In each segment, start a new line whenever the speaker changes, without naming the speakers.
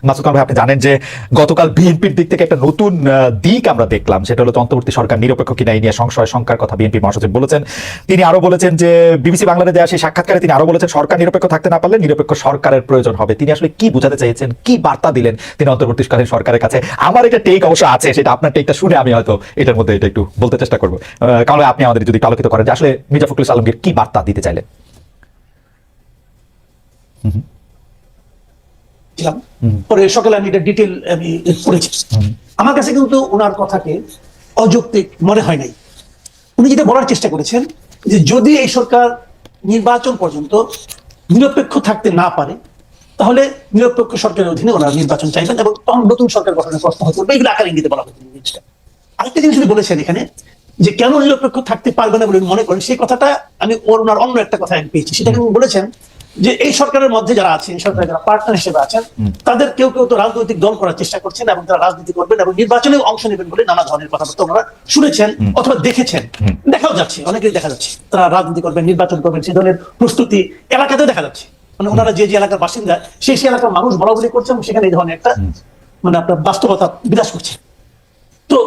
মাসুদ খান ভাই, আপনি জানেন যে গতকাল বিএনপির দিক থেকে একটা নতুন দিক আমরা দেখলাম, সেটা হলো অন্তর্বর্তী সরকার নিরপেক্ষ কিনা এই নিয়ে সংশয় শঙ্কার কথা বিএনপির মহাসচিব বলেছেন। তিনি আরো বলেছেন যে বিবিসি বাংলাদেশে দেওয়া সেই সাক্ষাৎকারে তিনি আরো বলেছেন সরকার নিরপেক্ষ থাকতে না পারলে নিরপেক্ষ সরকারের প্রয়োজন হবে। তিনি আসলে কি বোঝাতে চেয়েছেন, কি বার্তা দিলেন তিনি অন্তর্বর্তীকালীন সরকারের কাছে? আমার একটা টেক অবশ্য আছে, সেটা আপনার টেকটা শুনে আমি হয়তো এটার মধ্যে এটা একটু বলতে চেষ্টা করবো। কারণ আপনি আমাদের যদি আলোকিত করেন যে আসলে মির্জা ফখরুল ইসলাম আলমগীর কি বার্তা দিতে চাইলেন।
পরে সকালে আমি এটা ডিটেল আমি পড়েছি। আমার কাছে কিন্তু ওনার কথাকে অযৌক্তিক মনে হয় নাই। উনি যেটা বলার চেষ্টা করেছেন যে যদি এই সরকার নির্বাচন পর্যন্ত নিরপেক্ষ থাকতে না পারে তাহলে নিরপেক্ষ সরকারের অধীনে ওনারা নির্বাচন চাইবেন এবং তখন নতুন সরকার গঠনের প্রশ্ন করবে। এগুলো আকার ইঙ্গিতে বলা হয়েছে জিনিসটা। আরেকটা জিনিস উনি বলেছেন এখানে যে কেন নিরপেক্ষ থাকতে পারবে না বলে মনে করেন, সেই কথাটা আমি ওনার অন্য একটা কথা পেয়েছি। সেটা কিন্তু বলেছেন যে এই সরকারের মধ্যে যারা আছেন, সরকারের যারা পার্টনার হিসেবে আছেন, তাদের কেউ কেউ তো রাজনৈতিক দল করার চেষ্টা করছেন এবং তারা রাজনীতি করবেন এবং নির্বাচনে অংশ নেবেন বলে নানা ধরনের কথাবার্তা ওনারা শুনেছেন অথবা দেখেছেন, দেখাও যাচ্ছে, অনেকেই দেখা যাচ্ছে তারা রাজনীতি করবেন, নির্বাচন করবেন, সেই ধরনের প্রস্তুতি এলাকাতেও দেখা যাচ্ছে। মানে ওনারা যে যে এলাকার বাসিন্দা সেই এলাকার মানুষ বলাবলি করছেন, সেখানে এই ধরনের একটা মানে আপনার বাস্তবতা বিরাজ করছে। তো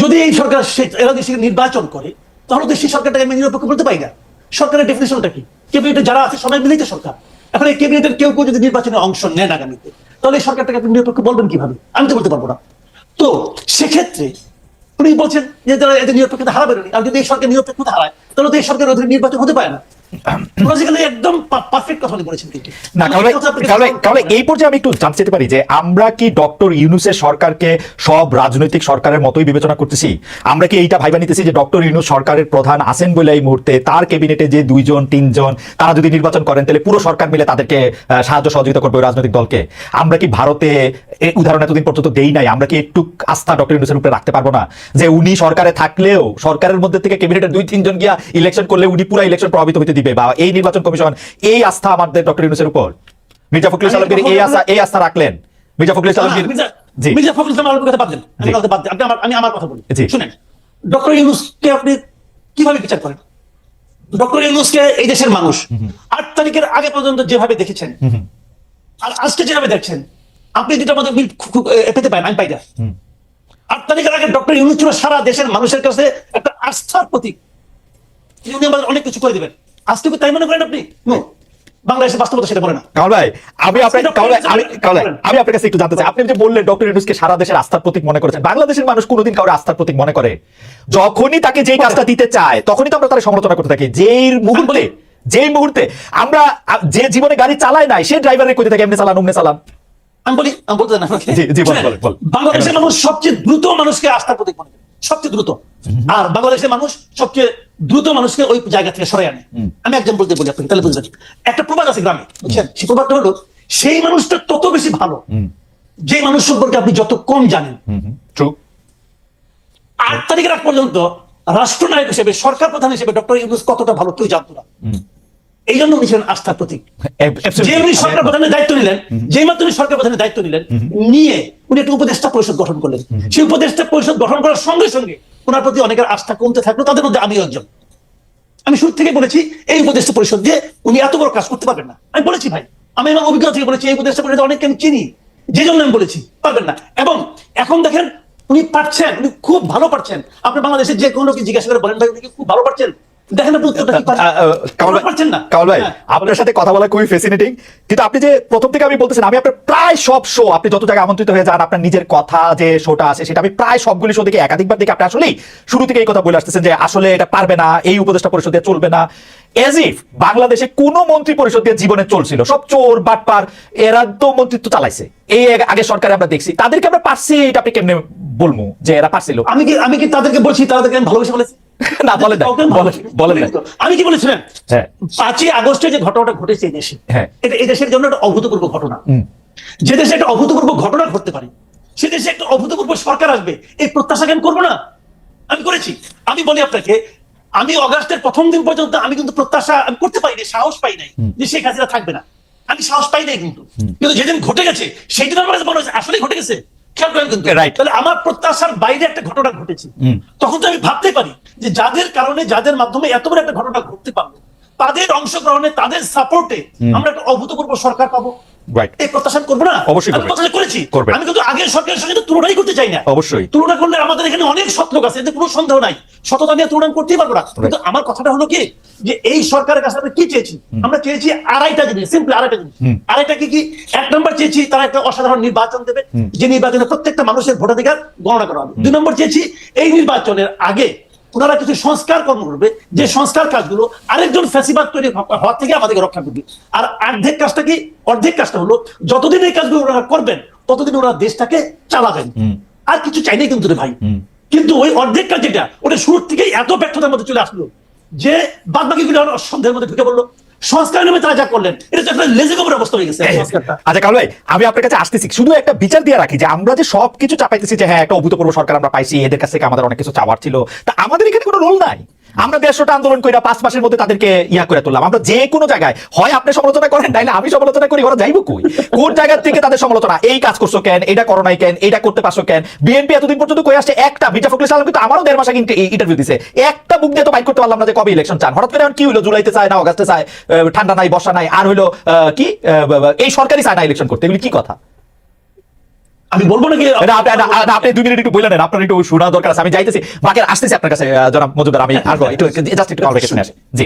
যদি এই সরকার এরা দেশে নির্বাচন করে তাহলে তো সেই সরকারটাকে আমি নিরপেক্ষ বলতে পারি না। সরকারের ডেফিনেশনটা কি? ক্যাবিনেটে যারা আছে সবাই মিলেই তো সরকার। এখন এই ক্যাবিনেটের কেউ কেউ যদি নির্বাচনে অংশ নেন আগামীতে, তাহলে এই সরকারটাকে আপনি নিরপেক্ষ বলবেন কিভাবে? আমি তো বলতে পারবো না। তো সেক্ষেত্রে উনি বলছেন যে যারা এদের নিরপেক্ষতা হারাবেন, আর যদি এই সরকার নিরপেক্ষতা হারায় তাহলে তো এই সরকারের অধীনে নির্বাচন হতে পারে না। একদম পারফেক্ট কথা বলেছেন।
না কারণ এই পর্যায়ে আমি একটু জানতে চাইতে পারি যে আমরা কি ডক্টর ইউনূসের সরকারকে সব রাজনৈতিক সরকারের মতোই বিবেচনা করতেছি? আমরা কি এইটা ভাইবা নিতেছি যে ডক্টর ইউনূস সরকারের প্রধান আছেন বলে এই মুহূর্তে তার ক্যাবিনেটে যে 2-3 জন তারা যদি নির্বাচন করেন তাহলে পুরো সরকার মিলে তাদেরকে সাহায্য সহযোগিতা করবে ওই রাজনৈতিক দলকে? আমরা কি ভারতে উদাহরণ এতদিন পর্যন্ত দেই নাই? আমরা কি একটু আস্থা ডক্টর ইউনূসের উপরে রাখতে পারবো না যে উনি সরকারে থাকলেও সরকারের মধ্যে থেকে ক্যাবিনেটের 2-3 জন গিয়া ইলেকশন করলে উনি পুরো ইলেকশন প্রভাবিত হতে দিবে, বা এই নির্বাচন কমিশন এই আস্থা আমাদের ডক্টর ইউনূসের উপর? মির্জা ফখরুল ইসলাম আলমগীর এই আস্থা রাখলেন? মির্জা ফখরুল ইসলাম আলমগীর
মির্জা ফখরুল ইসলাম আলমগীর কথা বাদ দেন, আমি আমার কথা বলি। শুনেন, ডক্টর ইউনূসকে আপনি কিভাবে বিচার করেন? ডক্টর ইউনূসকে এই দেশের মানুষ 8 তারিখের আগে পর্যন্ত যেভাবে দেখেছেন আর আজকে যেভাবে দেখছেন, আপনি যেটা মধ্যে পেতে পারেন, আমি পাই না। 8 তারিখের আগে ডক্টর ইউনূস ছিল সারা দেশের মানুষের কাছে একটা আস্থার প্রতীক। উনি আমাদের অনেক কিছু করে দিবেন। আজকে কি তাই মনে করেন আপনি? বাংলাদেশের বাস্তবতা সেটা বলে না।
কামাল ভাই, আমি আপনার কাছে একটু জানতে চাই, আপনি যে বললেন ডক্টর ইউনূসকে সারা দেশের আস্থার প্রতীক মনে করেছেন, বাংলাদেশের মানুষ কোনোদিন কাউকে আস্থার প্রতীক মনে করে? যখনই তাকে যেই কাজটা দিতে চায় তখনই তো আমরা তার সমালোচনা করতে থাকি। যেই মুহূর্তে আমরা যে জীবনে গাড়ি চালায় নাই সে ড্রাইভারের কইতে থাকি এমনি চালান অমনি চালান।
আমি বলতে না, বাংলাদেশের মানুষ সবচেয়ে দ্রুত মানুষকে আস্থার প্রতীক মনে করে, সবচেয়ে দ্রুত। আর বাংলাদেশের মানুষ সবচেয়ে দ্রুত মানুষকে ওই জায়গা থেকে সরাই আনে। আমি একজন বলতে বলি আপনাকে, তাহলে বুঝবেন। একটা প্রবাদ আছে গ্রামে, বুঝছেন? সেই প্রবাদটা হলো সেই মানুষটা তত বেশি ভালো যে মানুষ সম্পর্কে আপনি যত কম জানেন। 8 তারিখের আগ পর্যন্ত রাষ্ট্রনায়ক হিসেবে, সরকার প্রধান হিসেবে ডক্টর ইউনূস কতটা ভালো কেউ জানতো না। এই জন্য উনি ছিলেন আস্থার প্রতীক। যে উনি সরকার প্রধানের দায়িত্ব নিলেন, যেই মাত্র উনি সরকার প্রধানের দায়িত্ব নিলেন, নিয়ে উনি একটা উপদেষ্টা পরিষদ গঠন করলেন। সেই উপদেষ্টা পরিষদ গঠন করার সঙ্গে সঙ্গে ওনার প্রতি অনেকের আস্থা কমতে থাকলো, তাদের মধ্যে আমিও একজন। আমি শুরু থেকে বলেছি এই উপদেষ্টা পরিষদ দিয়ে উনি এত বড় কাজ করতে পারবেন না। আমি বলেছি ভাই, আমি আমার অভিজ্ঞতা থেকে বলেছি এই উপদেষ্টা পরিষদ অনেককে আমি চিনি, যে জন্য আমি বলেছি পারবেন না। এবং এখন দেখেন উনি পারছেন, উনি খুব ভালো পারছেন। আপনি বাংলাদেশের যে কোনো লোককে জিজ্ঞাসা করে বলেন ভাই উনি কি খুব ভালো পারছেন, দেখেন আপনি উত্তরটা কি পারছেন না।
কামাল ভাই, আপনার সাথে কথা বলা খুবই ফ্যাসিনেটিং, কিন্তু আপনি যে প্রথম থেকে আমি বলতেছেন, আমি আপনার প্রায় সব শো, আপনি যত জায়গায় আমন্ত্রিত হয়ে যান, আপনার নিজের কথা যে শোটা আছে সেটা আমি প্রায় সবগুলি শো দেখে একাধিকবার দেখে আপনি আসলেই শুরু থেকে এই কথা বলে আসতেছেন যে আসলে এটা পারবে না, এই উপদেষ্টা পরিষদ দিয়ে চলবে না। এজ ইফ বাংলাদেশে কোন মন্ত্রী পরিষদ দিয়ে জীবনে চলছিল, সব চোর বাটপার, এরা তো মন্ত্রিত্ব চালাইছে এই আগে সরকারে আমরা দেখছি, তাদেরকে আমরা পারছি, এটা আপনি কেমনে বলবো যে এরা পারছিল? আমি কি তাদেরকে বলছি তাদেরকে আমি ভালোবেসে বলেছি? না, বলেন। আমি কি বলেছিলেন? 5ই আগস্টে যে ঘটনাটা ঘটেছে এই দেশে, এটা এই দেশের জন্য একটা অভূতপূর্ব ঘটনা। যে দেশে একটা অভূতপূর্ব ঘটনা ঘটতে পারে সে দেশে একটা অভূতপূর্ব সরকার আসবে, এই প্রত্যাশা কেন করবো না? আমি করেছি। আমি বলি আপনাকে, আমি অগাস্টের প্রথম দিন পর্যন্ত আমি কিন্তু প্রত্যাশা আমি করতে পারিনি, সাহস পাই নাই যে শেখ হাসিনা থাকবে না। আমি সাহস পাই নাই, কিন্তু যেদিন ঘটে গেছে সেই দিন আমার কাছে মনে হচ্ছে আসলে ঘটে গেছে। তাহলে আমার প্রত্যাশার বাইরে একটা ঘটনা ঘটেছে। তখন তো আমি ভাবতে পারি যে যাদের কারণে, যাদের মাধ্যমে এত বড় একটা ঘটনা ঘটতে পারলো, তাদের অংশগ্রহণে, তাদের সাপোর্টে আমরা একটা অভূতপূর্ব সরকার পাবো। Right.
এই প্রত্যাশা করবো না?
অবশ্যই
আমি
করবেন।
প্রত্যাশা করেছি।
করবেন।
আমি কিন্তু আগের সরকারের সঙ্গে তো তুলনাই করতে চাই না।
অবশ্যই।
তুলনা করলে আমাদের এখানে অনেক সৎ লোক আছে, এতে কোনো সন্দেহ নাই, সততা নিয়ে তুলনা করতেই পারবো না। কিন্তু আমার কথাটা হলো কি, যে এই সরকারের কাছে আমরা কি চেয়েছি? আমরা চেয়েছি আড়াইটা জিনিস, সিম্পল আড়াইটা জিনিস। আড়াইটা কি কি? এক নম্বর চেয়েছি তারা একটা অসাধারণ নির্বাচন দেবে, যে নির্বাচনে প্রত্যেকটা মানুষের ভোটাধিকার গণনা করা হবে। দুই নম্বর চেয়েছি এই নির্বাচনের আগে ওনারা কিছু সংস্কার কর্ম করবে, যে সংস্কার কাজগুলো আরেকজন ফ্যাসিবাদ তৈরি হওয়ার থেকে আমাদেরকে রক্ষা করবে। আর অর্ধেক কাজটা কি? অর্ধেক কাজটা হলো যতদিন এই কাজগুলো ওনারা করবেন ততদিন ওরা দেশটাকে চালাবেন। আর কিছু চাইনি কিন্তু রে ভাই। কিন্তু ওই অর্ধেক কাজ যেটা, ওটা শুরুর থেকেই এত ব্যর্থতার মধ্যে চলে আসলো যে বাদ বাকি গুলো সন্দেহের মধ্যে ঢুকে পড়লো। সংস্কার নামে তারা যা করলেন, এটা তো একটা লেজে গোবর অবস্থা হয়ে গেছে সংস্কারটা।
আচ্ছা কামাল ভাই, আমি আপনার কাছে আসতেছি, শুধু একটা বিচার দিয়ে রাখি যে আমরা যে সবকিছু চাপাইতেছি যে হ্যাঁ একটা অভূতপূর্ব সরকার আমরা পাইছি, এদের কাছ থেকে আমাদের অনেক কিছু চাওয়ার ছিল, তা আমাদের এখানে কোনো রোল নাই। আমরা 150টা আন্দোলন করে 5 মাসের মধ্যে তাদেরকে ইয়া করে তুললাম। আমরা যে কোনো জায়গায় হয় আপনি সমালোচনা করেন, নাইলে আমি সমালোচনা করি, ওরা যাইব কই? কোন জায়গা থেকে তাদের সমালোচনা? এই কাজ করছো কেন, এটা করো নাই কেন, এটা করতে পারছো কেন? বিএনপি এতদিন পর্যন্ত কই আসছে? একটা মির্জা ফখরুল ইসলাম কিন্তু আমারও 1.5 মাস আগে ইন্টারভিউ দিছে, একটা বুক দিয়ে তো বাইক করতে পারলাম না যে কবে ইলেকশন চান। হঠাৎ করে এখন কি হলো? জুলাইতে চায় না, অগাস্টে চায়, ঠান্ডা নাই, বর্ষা নাই, আর হইলো কি এই সরকারই চায় না ইলেকশন করতে। এগুলি কি কথা?
আমি বলবো নাকি
আপনি 2 মিনিট একটু বললেন, আপনার একটু শোনা দরকার আছে। আমি যাইতেছি, বাকি আসতেছি আপনার কাছে জনাব মজুমদার, আমি আসবো একটু, জাস্ট একটু কামাল ভাইকে শুনে আসি। জি।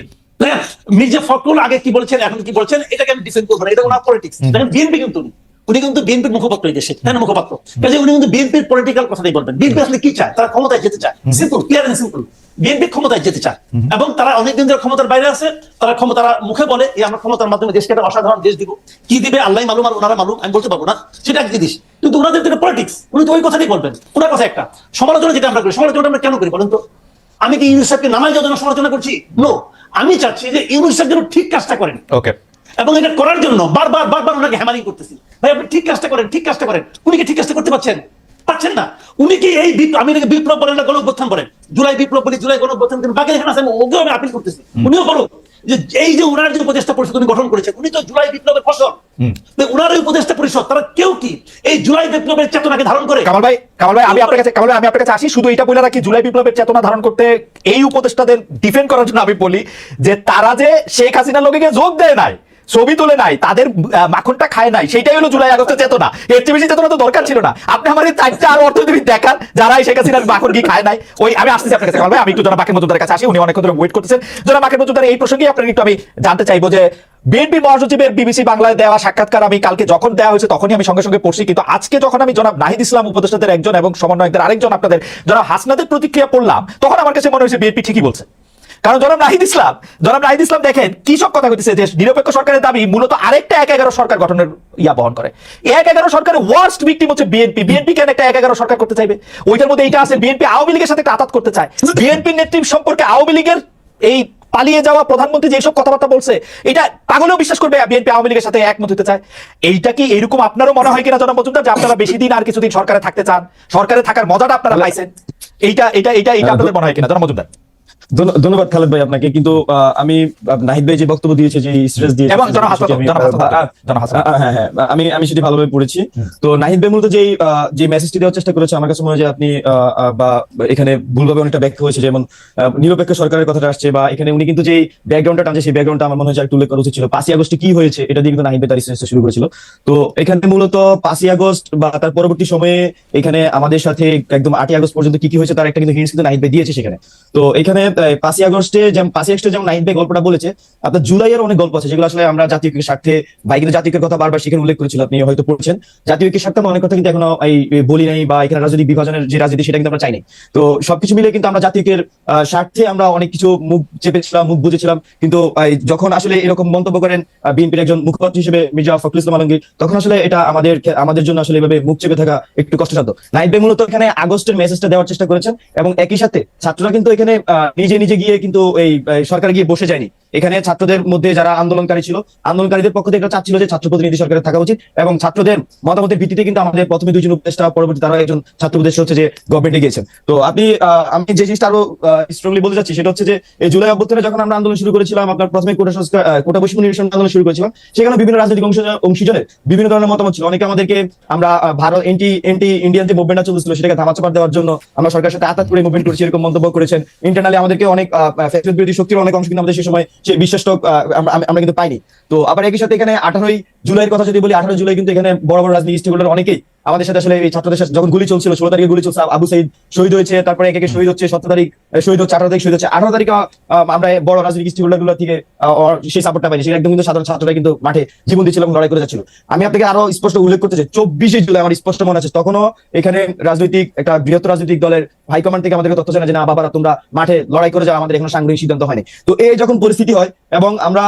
মির্জা ফখরুল আগে কি বলছেন, এখন কি বলছেন, এটাকে আমি ডিফেন্ড করবো না, এটা ওনার পলিটিক্স। দেখেন বিএনপি কিন্তু উনি কিন্তু বিএনপির মুখপাত্র এই দেশে, তাই মুখপাত্র, কাজে উনি কিন্তু বিএনপির পলিটিক্যাল কথাই বলবেন। বিএনপি আসলে কি চায়? তারা ক্ষমতায় যেতে চায়, simple, clear and simple. BNP ক্ষমতায় যেতে চায় এবং তারা অনেকদিন ধরে ক্ষমতার বাইরে আছে। তারা ক্ষমতার মুখে বলে যে আমরা ক্ষমতার মাধ্যমে দেশকে একটা অসাধারণ দেশ দিব। কি দিবে আল্লাহ মালুম, আর ওনারা মালুম, আমি বলতে পারবো না, সেটা এক জিনিস। কিন্তু ওনাদের যেটা পলিটিক্স, উনি তো ওই কথাটাই বলবেন। ওনার কথা একটা, সমালোচনা যেটা আমরা করি, সমালোচনা আমরা কেন করি বলেন তো? আমি কি ইউনুস সাহেবকে নামাই যাওয়ার জন্য সমালোচনা করছি? নো, আমি চাচ্ছি যে ইউনুস সাহেব যেন ঠিক কাজটা করেন।
ওকে।
এবং এটা করার জন্য বারবার বারবার ওনাকে হ্যামারিং করতেছি, ভাই আপনি ঠিক কাজটা করেন, ঠিক কাজটা করেন। উনি কি ঠিক কাজটা করতে পারছেন? পারছেন না। উনি কি এই আমি নাকি বিপ্লব বলেন না গণঅভ্যুত্থান বলেন, জুলাই বিপ্লব বলি, জুলাই গণঅভ্যুত্থান, কিন্তু বাকি এখানে আছে, ওকেও আমি আপিল করতেছি। উনিও বলুন যে এই যে ওনার যে উপদেষ্টা পরিষদ উনি গঠন করেছেন, উনি তো জুলাই বিপ্লবের ফসল। ওনার এই উপদেষ্টা পরিষদ তারা কেউ কি এই জুলাই বিপ্লবের চেতনাকে ধারণ করে?
কামাল ভাই আমি আপনার কাছে আসি, শুধু এটা বলে রাখি, জুলাই বিপ্লবের চেতনা ধারণ করতে এই উপদেষ্টাদের ডিফেন্ড করার জন্য আমি বলি যে তারা যে শেখ হাসিনার লোকে যোগ দেয় নাই, ছবি তুলে নাই, তাদের মাখনটা খায় নাই, সেটাই হলো জুলাই আগস্টের চেতনা। এর চেয়ে বেশি চেতনা তো দরকার ছিল না। আপনি আমার এই 4টা আর অর্থনীতি দেখান যারা শেখ হাসিনার মাখন কি খায় নাই। ওই আমি আসতেছি আপনার কাছে কামাল ভাই, আমি একটু জনাব বাকের মজুমদারের কাছে আসি, উনি অনেকক্ষণ ধরে ওয়েট করতেছেন। জনাব বাকের মজুমদার, এই প্রসঙ্গে আপনার একটু আমি জানতে চাইবো যে বিএনপি মহাসচিবের বিবিসি বাংলায় দেওয়া সাক্ষাৎকার আমি কালকে যখন দেওয়া হয়েছে তখনই আমি সঙ্গে সঙ্গে পড়ছি, কিন্তু আজকে যখন আমি জনাব নাহিদ ইসলাম উপদেষ্টাদের একজন এবং সমন্বয়কদের আরেকজন আপনাদের জনাব হাসনাদের প্রতিক্রিয়া পড়লাম, তখন আমার কাছে মনে হয়েছে বিএনপি ঠিকই বলছে। কারণ জনাব নাহিদ ইসলাম দেখেন কি সব কথা কইতেছে যে নিরপেক্ষ সরকারের দাবি মূলত আরেকটা 1-11 সরকার গঠনের বহন করে। 1-11 সরকারের ওয়ার্স্ট ভিকটিম হচ্ছে বিএনপি কেন একটা 1-11 সরকার করতে চাইবে? ওইটার মধ্যে এইটা আছে, বিএনপি আওয়ামী লীগের সাথে একটা আঘাত করতে চায়। বিএনপির নেতৃত্ব সম্পর্কে আওয়ামী লীগের এই পালিয়ে যাওয়া প্রধানমন্ত্রী যেসব কথাবার্তা বলছে, এটা পাগলেও বিশ্বাস করবে বিএনপি আওয়ামী লীগের সাথে একমত হতে চায়। এইটা কি এরকম আপনারও মনে হয় কিনা জনাব মজুমদার, যে আপনারা বেশি দিন আর কিছুদিন সরকারে থাকতে চান, সরকারে থাকার মজাটা আপনারা পাইছেন? এইটা আপনাদের মনে হয় কিনা জনাব মজুমদার?
ধন্যবাদ খালেদ ভাই আপনাকে। কিন্তু আমি নাহিদ ভাই যে বক্তব্য দিয়েছে, যে স্ট্রেস দিয়েছে,
এবং
আমি সেটি ভালোভাবে পড়েছি। তো নাহিদ ভাই মূলত যে মেসেজটি দেওয়ার চেষ্টা করেছে, আমার কাছে মনে হয় যে আপনি বা এখানে ভুলভাবে অনেকটা ব্যাখ্যা হয়েছে। যেমন নিরপেক্ষ সরকারের কথাটা আসছে, বা এখানে উনি কিন্তু যে ব্যাকগ্রাউন্ডটা টানছে, সেই ব্যাকগ্রাউন্ডটা আমার মনে হয় একটু উল্লেখ করা উচিত ছিল। 5ই আগস্টে কি হয়েছে এটা দিয়ে কিন্তু নাহিদ ভাই তার স্ট্রেসটা শুরু করেছিল। তো এখানে মূলত 5ই আগস্ট বা তার পরবর্তী সময়ে এখানে আমাদের সাথে একদম 8ই আগস্ট পর্যন্ত কি হয়েছে তার একটা কিন্তু হিন্টস কিন্তু নাহিদ ভাই দিয়েছে সেখানে। তো এখানে 5ই আগস্টে যেমন নাহিদ ভাই গল্পটা বলেছে, আপনার জুলাইয়ের অনেক গল্প আছে যেগুলো আসলে আমরা জাতীয় ঐক্যের স্বার্থে বা এখানে জাতীয় ঐক্যের কথা বারবার সেখানে উল্লেখ করেছিল, আপনি হয়তো পড়ছেন। জাতীয় ঐক্যের স্বার্থে অনেক কথা কিন্তু এখনো বলি নাই, বা এখানে রাজনৈতিক বিভাজনের যে রাজনীতি সেটা কিন্তু আমরা চাই নাই। তো সবকিছু মিলে কিন্তু আমরা জাতীয় ঐক্যের স্বার্থে আমরা অনেক কিছু মুখ চেপেছিলাম, মুখ বুঝেছিলাম। কিন্তু যখন আসলে এরকম মন্তব্য করেন বিএনপির একজন মুখপাত্র হিসেবে মির্জা ফখরুল ইসলাম আলমগীর, তখন আসলে এটা আমাদের জন্য আসলে এভাবে মুখ চেপে থাকা একটু কষ্টসাধ্য। নাহিদ ভাই মূলত এখানে আগস্টের মেসেজটা দেওয়ার চেষ্টা করেছেন, এবং একই সাথে ছাত্ররা কিন্তু এখানে নিজে গিয়ে কিন্তু এই সরকারে গিয়ে বসে যায়নি। এখানে ছাত্রদের মধ্যে যারা আন্দোলনকারী ছিল, আন্দোলনকারীদের পক্ষ থেকে চাচ্ছিল যে ছাত্র প্রতিনিধি সরকারের থাকা উচিত, এবং ছাত্রদের মতামতের ভিত্তিতে কিন্তু আমাদের প্রথমে 2জন উপদেষ্টা, পরবর্তী তারা একজন ছাত্র উপদেষ্টা হচ্ছে যে গভর্নমেন্টে গিয়েছেন। তো আমি যে জিনিসটা আরো স্ট্রংলি বলতে চাচ্ছি সেটা হচ্ছে যে এই জুলাই অভ্যুত্থানে যখন আমরা আন্দোলন শুরু করেছিলাম, আপনার প্রথমে কোটা বৈষম্য নিরসন আন্দোলন শুরু করেছিলাম, সেখানে বিভিন্ন রাজনৈতিক অংশীজনের বিভিন্ন ধরনের মতামত ছিল। অনেকে আমাদেরকে আমরা ভারত এন্টি ইন্ডিয়ান যে মুভমেন্টটা চলছিল সেটাকে ধামাচাপা দেওয়ার জন্য আমরা সরকারের সাথে আঘাত করে মুভমেন্ট করেছি এরকম মন্তব্য করেছেন। ইন্টারনালি আমাদেরকে অনেক বিরোধী শক্তির অনেক অংশ কিন্তু আমাদের সেই সময় সেই বিশ্বাসটা আমরা কিন্তু পাইনি। তো আবার একই সাথে এখানে 18ই জুলাইয়ের কথা যদি বলি, 18 জুলাই কিন্তু এখানে বড় বড় রাজনীতি স্টেক হোল্ডার অনেকেই আমাদের সাথে আসলে এই ছাত্রদের সাথে যখন গুলি চলছিল, 16 তারিখে গুলি চলছে, আবু সাইদ শহীদ হয়েছে, তারপরে একে শহীদ হচ্ছে, 17 তারিখ শহীদ হচ্ছে, 18 তারিখ শহীদ হচ্ছে, 18 তারিখে আমরা বড় রাজনৈতিক স্টেক হোল্ডার গুলো থেকে সেই সাপোর্টটা পাইনি। সেটা একদম কিন্তু সাধারণ ছাত্ররা কিন্তু মাঠে জীবন দিচ্ছিল এবং লড়াই করে যাচ্ছিল। আমি আপনাকে আরো স্পষ্ট উল্লেখ করতে চাই, 24 জুলাই আমার স্পষ্ট মনে আছে, তখনও এখানে রাজনৈতিক একটা বৃহত্তর রাজনৈতিক দলের হাইকমান্ড থেকে আমাদেরকে তথ্য জানা যে না বাবারা তোমরা মাঠে লড়াই করে যাও, আমাদের এখনো সাংগঠনিক সিদ্ধান্ত হয়নি। তো এই যখন পরিস্থিতি হয় এবং আমরা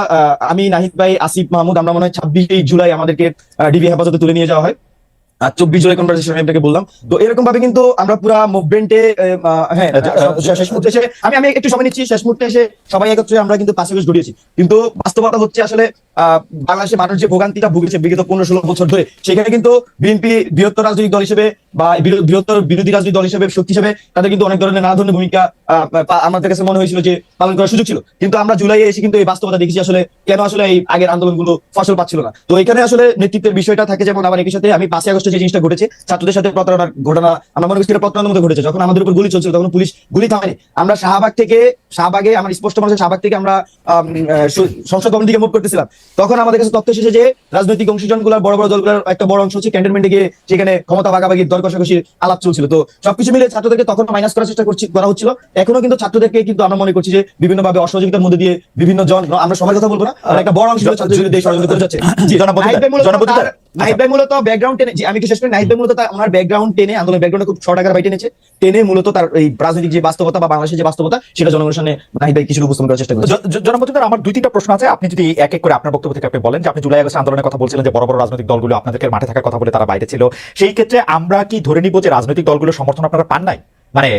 আমি, নাহিদ ভাই, আসিফ মাহমুদ, আমরা মনে হয় 26 জুলাই আমাদেরকে ডিবি হেফাজতে তুলে নিয়ে যাওয়া হয়। 24 জুলাই কনভারসেশন আমি আপনাকে বললাম। তো এরকম ভাবে কিন্তু আমরা পুরা মুভমেন্টে শেষ মুহূর্তে এসে আমি একটু সময় নিচ্ছি, শেষ মুহূর্তে এসে সবাই একত্রে আমরা কিন্তু 5 আগস্ট ঘটিয়েছি। কিন্তু বাস্তবতা হচ্ছে আসলে বাংলাদেশের মানুষ যে ভোগান্তিটা ভুগেছে বিগত 15-16 বছর ধরে, সেখানে কিন্তু বিএনপি বৃহত্তর রাজনৈতিক দল হিসেবে বা বৃহত্তর বিরোধী রাজনৈতিক দল হিসেবে, শক্তি হিসেবে তাদের কিন্তু অনেক ধরনের নানা ধরনের ভূমিকা আমাদের কাছে মনে হয়েছিল যে পালন করার সুযোগ ছিল। কিন্তু আমরা জুলাইয়ে এসে কিন্তু এই বাস্তবতা দেখেছি আসলে কেন আসলে এই আগের আন্দোলনগুলো ফসল পাচ্ছিল না। তো এখানে আসলে নেতৃত্বের বিষয়টা থাকে। যেমন আবার একই সাথে আমি 5 আগস্টে যে জিনিসটা ঘটেছে, ছাত্রদের সাথে প্রতারণার ঘটনা, আমরা মনে করছি এটা প্রতারণার মধ্যে ঘটেছে। যখন আমাদের উপর গুলি চলছিল তখন পুলিশ গুলি থামেনি। আমরা শাহবাগে আমার স্পষ্ট মনে হচ্ছে শাহবাগ থেকে আমরা সংসদ ভবন দিকে মুভ করতেছিলাম, তখন আমাদের কাছে তথ্য এসেছে যে রাজনৈতিক অংশীজনগুলোর বড় বড় দলগুলোর একটা বড় অংশ হচ্ছে ক্যান্টনমেন্টে গিয়ে সেখানে ক্ষমতা ভাগাভাগির দর কষাকষির আলাপ চলছিল। তো সবকিছু মিলে ছাত্রদেরকে তখন মাইনাস করার চেষ্টা করা হচ্ছিল। এখনো কিন্তু ছাত্রদেরকে কিন্তু আমরা মনে করছি যে বিভিন্ন ভাবে অসহযোগিতার মধ্যে দিয়ে বিভিন্ন জন, আমরা সবার কথা বলবো না, একটা বড় অংশ ছাত্রদের দেশ সহযোগিতা করে যাচ্ছে। নাহিদ ভাই মূলত ব্যাকগ্রাউন্ড টেনে, আমি একটু শেষ করি, নাহিদ ভাই মূলত ওনার ব্যাকগ্রাউন্ড টেনে, আন্দোলনের ব্যাকগ্রাউন্ডে খুব শর্ট আকার বাই টেনে মূলত তার এই রাজনৈতিক যে বাস্তবতা বা বাংলাদেশের যে বাস্তবতা সেটা জনগণের সামনে নাহিদ ভাই কিছু উপস্থাপন করার চেষ্টা করেছে।
জনাব মজুমদার, আমার 2-3টা প্রশ্ন আছে, আপনি যদি এক এক করে আপনার বক্তব্য থেকে আপনি বলেন যে আপনি জুলাই আগস্ট আন্দোলনের কথা বলছিলেন যে বড় বড় রাজনৈতিক দলগুলো আপনাদেরকে মাঠে থাকার কথা বলে তারা বাইরে ছিল, সেই ক্ষেত্রে আমরা কি ধরে নিব যে রাজনৈতিক দলগুলোর সমর্থন আপনারা পান নাই? মানে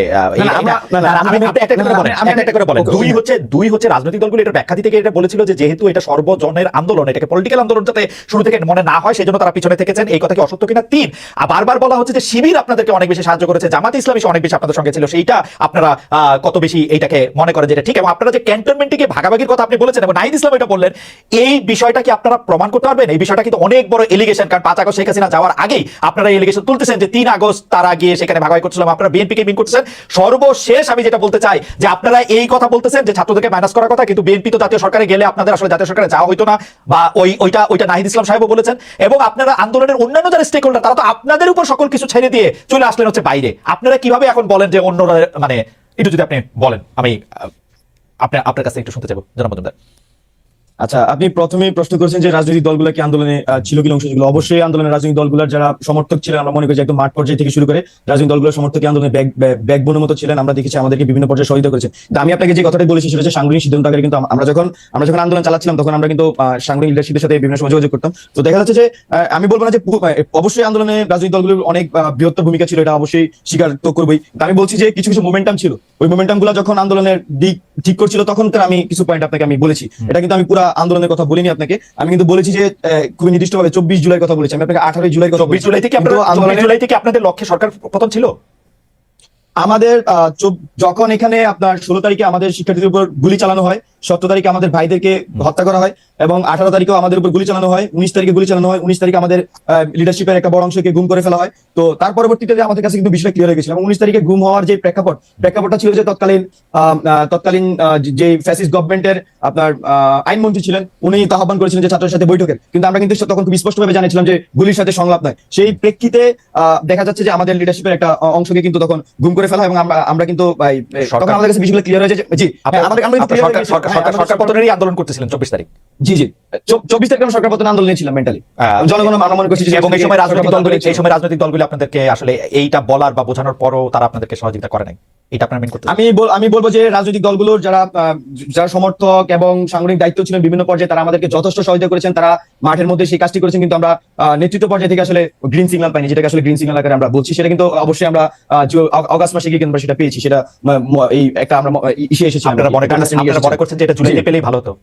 দুই হচ্ছে রাজনৈতিক দলগুলো এটা ব্যাখ্যা দিতে গিয়ে এটা বলেছিল যে যেহেতু এটা সর্বজনের আন্দোলন, এটাকে পলিটিক্যাল আন্দোলন যাতে শুরু থেকে মনে না হয় সেজন্য তারা পিছনে থেকেছেন। এই কথা কি অসত্য কিনা? 3, বারবার বলা হচ্ছে যে শিবির আপনাদেরকে অনেক বেশি সাহায্য করেছে, জামাত ইসলামী অনেক বেশি আপনাদের সঙ্গে ছিল, সেইটা আপনারা কত বেশি এইটাকে মনে করেন যেটা ঠিক? এবং আপনারা যে ক্যান্টনমেন্টে গিয়ে ভাগাভাগির কথা আপনি বলেছেন এবং নাহিদ ইসলাম এটা বললেন, এই বিষয়টা কি আপনারা প্রমাণ করতে পারবেন? এই বিষয়টা কিন্তু অনেক বড় এলিগেশন, কারণ 5 আগস্ট শেখ হাসিনা যাওয়ার আগেই আপনারা এলিগেশন তুলতেছেন যে 3 আগস্ট তারা গিয়ে সেখানে ভাগাভাগি করছিলাম, আপনারা বিএনপিকে মিন করতেছেন। সর্বশেষ আমি যেটা বলতে চাই যে আপনারা এই কথা বলতেছেন যে ছাত্রদেরকে মাইনাস করার কথা, কিন্তু বিএনপি তো জাতীয় সরকারে গেলে আপনাদের আসলে জাতীয় সরকারে যাওয়া হইতো না, বা ওইটা নাহিদ ইসলাম সাহেবও বলেছেন। এবং আপনারা আন্দোলনের অন্যান্য যারা স্টেক হোল্ডার তারা তো আপনাদের উপর সকল কিছু ছেড়ে দিয়ে চলে আসলেন হচ্ছে বাইরে। আপনারা কিভাবে এখন বলেন যে অন্যরা, মানে একটু যদি আপনি বলেন, আমি আপনার কাছে একটু শুনতে চাইবো জনাব মজুমদার।
আচ্ছা, আপনি প্রথমেই প্রশ্ন করেছেন যে রাজনৈতিক দলগুলো কি আন্দোলনে ছিল কিনা অংশ ছিল। অবশ্যই আন্দোলনের রাজনৈতিক দলগুলোর যারা সমর্থক ছিলেন, আমরা মনে করি একদম মাঠ পর্যায়ে থেকে শুরু করে রাজনৈতিক দলগুলোর সমর্থক আন্দোলনে ব্যাকবোনের মতো ছিলেন। আমরা দেখেছি আমাদেরকে বিভিন্ন পর্যায়ে সহযোগিতা করেছেন। আমি আপনাকে যে কথাটা বলেছি সেটা হচ্ছে সাংগঠনিক সিদ্ধান্ত আকারে কিন্তু আমরা যখন আন্দোলন চালাচ্ছিলাম তখন আমরা কিন্তু সাংগঠনিক লিডারশিপের সাথে বিভিন্ন সময় যোগাযোগ করতাম। তো দেখা যাচ্ছে যে আমি বলবো না যে অবশ্যই আন্দোলনে রাজনৈতিক দলগুলোর অনেক বৃহত্তর ভূমিকা ছিল, এটা অবশ্যই স্বীকার তো করবোই। আমি বলছি যে কিছু কিছু মোমেন্টাম ছিল, ওই মোমেন্টাম গুলো যখন আন্দোলনের দিক ঠিক করছিল তখন আমি কিছু পয়েন্ট আপনাকে আমি বলেছি। এটা কিন্তু আমি পুরো আন্দোলনের কথা বলিনি আপনাকে, আমি কিন্তু বলেছি যে খুবই নির্দিষ্টভাবে 24 জুলাই কথা বলেছি। আমি আপনাকে 18 জুলাই কথা বলেছি।
24 জুলাই থেকে আপনাদের লক্ষ্যে সরকার পতন ছিল।
আমাদের যখন এখানে আপনার 16 তারিখে আমাদের শিক্ষার্থীদের উপর গুলি চালানো হয়, 17 তারিখে আমাদের ভাইদেরকে হত্যা করা হয় এবং 18 তারিখেও আমাদের উপর গুলি চালানো হয়, 19 তারিখে গুলি চালানো হয়, 19 তারিখে আমাদের লিডারশিপের একটা বড় অংশকে গুম করে ফেলা হয়। তো তার পরবর্তীতে আমাদের কাছে কিন্তু বিষয়টা ক্লিয়ার হয়ে গেছিল এবং 19 তারিখে গুম হওয়ার যে প্রেক্ষাপটটা ছিল যে তৎকালীন যে ফ্যাসিস্ট গভর্নমেন্টের আপনার আইনমন্ত্রী ছিলেন, উনি আহ্বান করেছিলেন যে ছাত্রের সাথে বৈঠকের, কিন্তু আমরা কিন্তু তখন খুব স্পষ্টভাবে জানিয়েছিলাম যে গুলির সাথে সংলাপ নয়। সেই প্রেক্ষিতে দেখা যাচ্ছে যে আমাদের লিডারশিপের একটা অংশকে কিন্তু তখন গুম করে ফেলা হয় এবং আমরা কিন্তু তখন আমাদের কাছে বিষয়গুলো ক্লিয়ার হয়েছে। জি,
সরকার পতনেরই আন্দোলন করতেছিলেন 24 তারিখ।
জি 24 তারিখে আমরা সরকার পতন আন্দোলনে ছিলাম মেন্টালি। জনগণ আমরা মনে করছি
এবং এই সময় রাজনৈতিক দলগুলো আপনাদেরকে আসলে এইটা বলার বা বোঝানোর পরও তারা আপনাদেরকে সহযোগিতা করে নাই, এটা আপনার মেন করতে।
আমি বলবো যে রাজনৈতিক দলগুলোর যারা সমর্থক এবং সাংগঠনিক দায়িত্ব ছিলেন বিভিন্ন পর্যায়ে, তারা আমাদেরকে যথেষ্ট সহযোগিতা করেছেন, তারা মাঠের মধ্যে সেই কাজটি করেছেন, কিন্তু আমরা নেতৃত্ব পর্যায়ে থেকে আসলে গ্রিন সিগন্যাল পাইনি, যেটাকে আসলে গ্রিন সিগন্যাল আকারে আমরা বলছি। সেটা কিন্তু অবশ্যই আমরা অগাস্ট মাসে গিয়ে কিন্তু সেটা পেয়েছি। সেটা এই একটা আমরা ইসে এসেছি।
আপনারা মনে করছেন যে এটা জুলাইতে পেলেই ভালো হতো?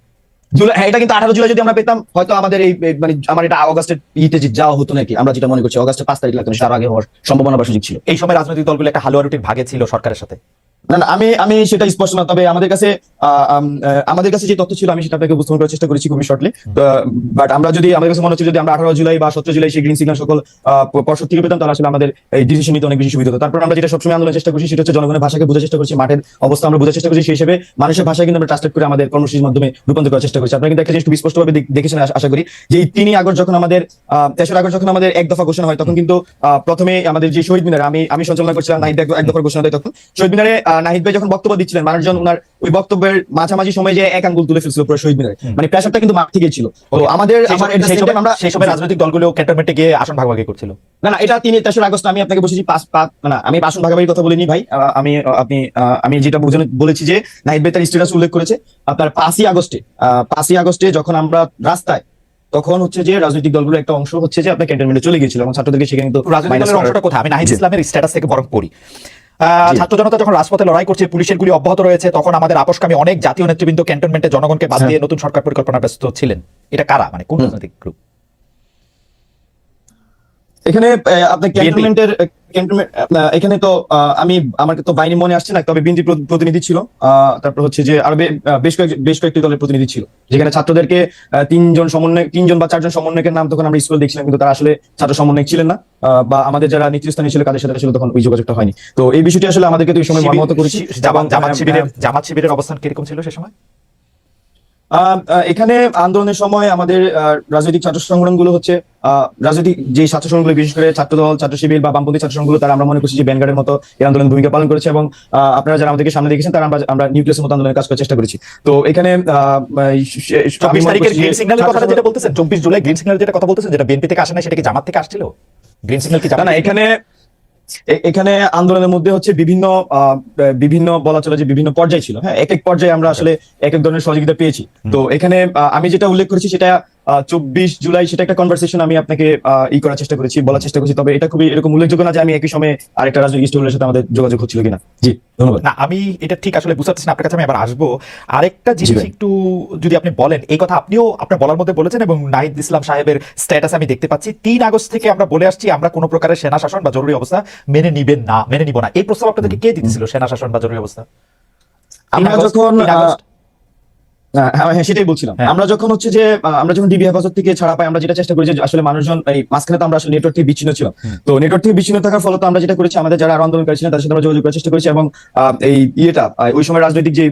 হ্যাঁ, এটা কিন্তু 18 জুলাই যদি আমরা পেতাম হয়তো আমাদের এই মানে আমার এটা অগাস্টের ইতে যাওয়া হতো নাকি, আমরা যেটা মনে করছি অগাস্টের 5 তারিখ লাগতো, তার আগে হওয়ার সম্ভাবনা বা সুযোগ ছিল।
এই সময় রাজনৈতিক দলগুলো একটা হালুয়া রুটির ভাগে ছিল সরকারের সাথে,
না না, আমি আমি সেটা স্পষ্ট না, তবে আমাদের কাছে যে তথ্য ছিল আমি সেটা আপনাকে উপস্থাপন করার চেষ্টা করেছি খুবই শর্টলি। বাট আমরা যদি আমাদের কাছে মনে হচ্ছে যদি আমরা 18 জুলাই বা 17 জুলাই সেই গ্রিন সিগন্যাল সকল পর্ষদ থেকে পেতাম, তাহলে আসলে আমাদের এই ডিসিশন নিতে অনেক বেশি সুবিধা হতো। তারপর আমরা যেটা সবসময় আন্দোলনের চেষ্টা করছি সেটা হচ্ছে জনগণের ভাষাকে বোঝার চেষ্টা করছি, মাঠের অবস্থা আমরা বোঝার চেষ্টা করছি, সেই হিসেবে মানুষের ভাষায় কিন্তু আমরা ট্রান্সলেট করে আমাদের কর্মসূচির মাধ্যমে রূপান্তর করার চেষ্টা করছি। আপনারা কিন্তু একটা জিনিস খুব স্পষ্টভাবে দেখেছেন আশা করি, যে 3 আগস্ট যখন আমাদের 3 আগস্ট যখন আমাদের এক দফা ঘোষণা হয়, তখন কিন্তু প্রথমে আমাদের যে শহীদ মিনারে আমি সঞ্চালনা করছিলাম, নাহিদ এক দফার ঘোষণা দেয়, তখন শহীদ মিনারে নাহিদ ভাই যখন বক্তব্য দিচ্ছিলেন, মানুষজন ওনার ওই বক্তব্যের মাঝামাঝি সময় যে এক আঙ্গুল তুলে ফেলছিল পুরো শহীদ মিনারে, মানে প্রেশারটা কিন্তু মাঠ থেকেই ছিল। তো
সেই সময় রাজনৈতিক দলগুলো ক্যান্টনমেন্টে গিয়ে আসন ভাগাভাগি করছিল।
না না, এটা 3 আগস্ট আমি আপনাকে বলছি না, আমি আসন ভাগাভাগির কথা বলিনি ভাই। আমি যেটা বলেছি যে নাহিদ ভাই তার স্ট্যাটাস উল্লেখ করেছে আপনার 5ই আগস্টে যখন আমরা রাস্তায়, তখন হচ্ছে যে রাজনৈতিক দলগুলোর একটা অংশ হচ্ছে যে আপনার ক্যান্টনমেন্টে চলে গিয়েছিল এবং ছাত্রদেরকে সেখানে কিন্তু
রাজনৈতিক দলের অংশটা কোথায়? আমি নাহিদ ইসলামের স্ট্যাটাস থেকে বরং পড়ি। ছাত্র জনতা যখন রাজপথে লড়াই করছে, পুলিশের গুলি অব্যাহত রয়েছে, তখন আমাদের আপোষকামী অনেক জাতীয় নেতৃবৃন্দ ক্যান্টনমেন্টে জনগণকে বাদ দিয়ে নতুন সরকার পরিকল্পনা ব্যস্ত ছিলেন। এটা কারা, মানে কোন রাজনৈতিক গ্রুপ?
এখানে আপনার এখানে তো আমার তো বাহিনী মনে আসছে না, তবে বিএনপি প্রতিনিধি ছিল, তারপর হচ্ছে যে আরো বেশ কয়েকটি দলের প্রতিনিধি ছিল, যেখানে ছাত্রদেরকে 3 বা 4 জন সমন্বয়কের নাম তখন আমরা স্কুলে দেখছিলাম, কিন্তু তারা আসলে ছাত্র সমন্বয়ক ছিলেন না, বা আমাদের যারা নেতৃস্থানীয় ছিল তাদের সাথে আসলে তখন ওই যোগাযোগটা হয়নি। তো এই বিষয়টি আসলে আমাদেরকে তো এই সময় মর্মাহত করেছি।
জামাত শিবিরের অবস্থান কিরকম ছিল সে সময়?
এখানে আন্দোলনের সময় আমাদের রাজনৈতিক ছাত্র সংগঠনগুলো হচ্ছে রাজনৈতিক যে ছাত্র সংগঠনগুলো, বিশেষ করে ছাত্রদল, ছাত্র শিবির বা বামপন্থী ছাত্র সংগঠনগুলো, তারা আমরা মনে করছি যে ব্যানগার্ডের মতো এই আন্দোলন ভূমিকা পালন করেছে, এবং আপনারা যারা আমাদেরকে সামনে দেখেছেন তারা আমরা নিউক্লিয়াসের মতো আন্দোলনের কাজ করার চেষ্টা করেছি। তো এখানে
24 তারিখের গ্রিন সিগন্যালের কথা যেটা বলতেছেন, 24 জুলাই গ্রিন সিগন্যাল যেটা কথা বলতেছেন, যেটা বিএনপি থেকে আসে না, সেটা কি জামাত থেকে আসছিল? গ্রিন সিগন্যাল কি জামাত?
না, এখানে আন্দোলনের মধ্যে হচ্ছে বিভিন্ন বলা চলে যে বিভিন্ন পর্যায় ছিল। হ্যাঁ, এক এক পর্যায়ে আমরা আসলে এক এক ধরনের সহযোগিতা পেয়েছি। তো এখানে আমি যেটা উল্লেখ করেছি সেটা 24 জুলাই, সেটা একটা কনভারসেশন আমি আপনাকে করার চেষ্টা করেছি, বলার চেষ্টা করেছি, তবে এটা খুবই এরকম উল্লেখযোগ্য না যে আমি একই সময় আরেকটা রাজনৈতিক দলের সাথে আমাদের যোগাযোগ হচ্ছিল কিনা। জি, ধন্যবাদ।
না, আমি এটা ঠিক আসলে বুঝতে পারছি না, আপনার কাছে আমি আবার আসবো। আরেকটা জিনিস একটু যদি আপনি বলেন, এই কথা আপনিও আপনার বলার মধ্যে বলেছেন, এবং নাহিদ ইসলাম সাহেবের স্ট্যাটাস আমি দেখতে পাচ্ছি 3 আগস্ট থেকে আমরা বলে আসছি আমরা কোনো প্রকারের সেনা শাসন বা জরুরি অবস্থা মেনে নিব না। এই প্রস্তাব আপনাদেরকে কে দিতেছিল, সেনা শাসন বা জরুরি অবস্থা?
হ্যাঁ, সেটাই বলছিলাম। আমরা যখন ডিবি হেফাজত থেকে ছাড়া পাই, আমরা যেটা চেষ্টা করি যে আসলে মানুষজন এই মাঝখানে তো আমরা আসলে নেটওয়ার্ক থেকে বিচ্ছিন্ন ছিলাম। তো নেটওয়ার্ক থেকে বিচ্ছিন্ন থাকার ফলে তো আমরা যেটা করেছি, আমাদের যারা আরো আন্দোলনকারী ছিলেন তাদের সাথে আমরা যোগাযোগ করার চেষ্টা করেছি, এবং ওই সময় রাজনৈতিক যে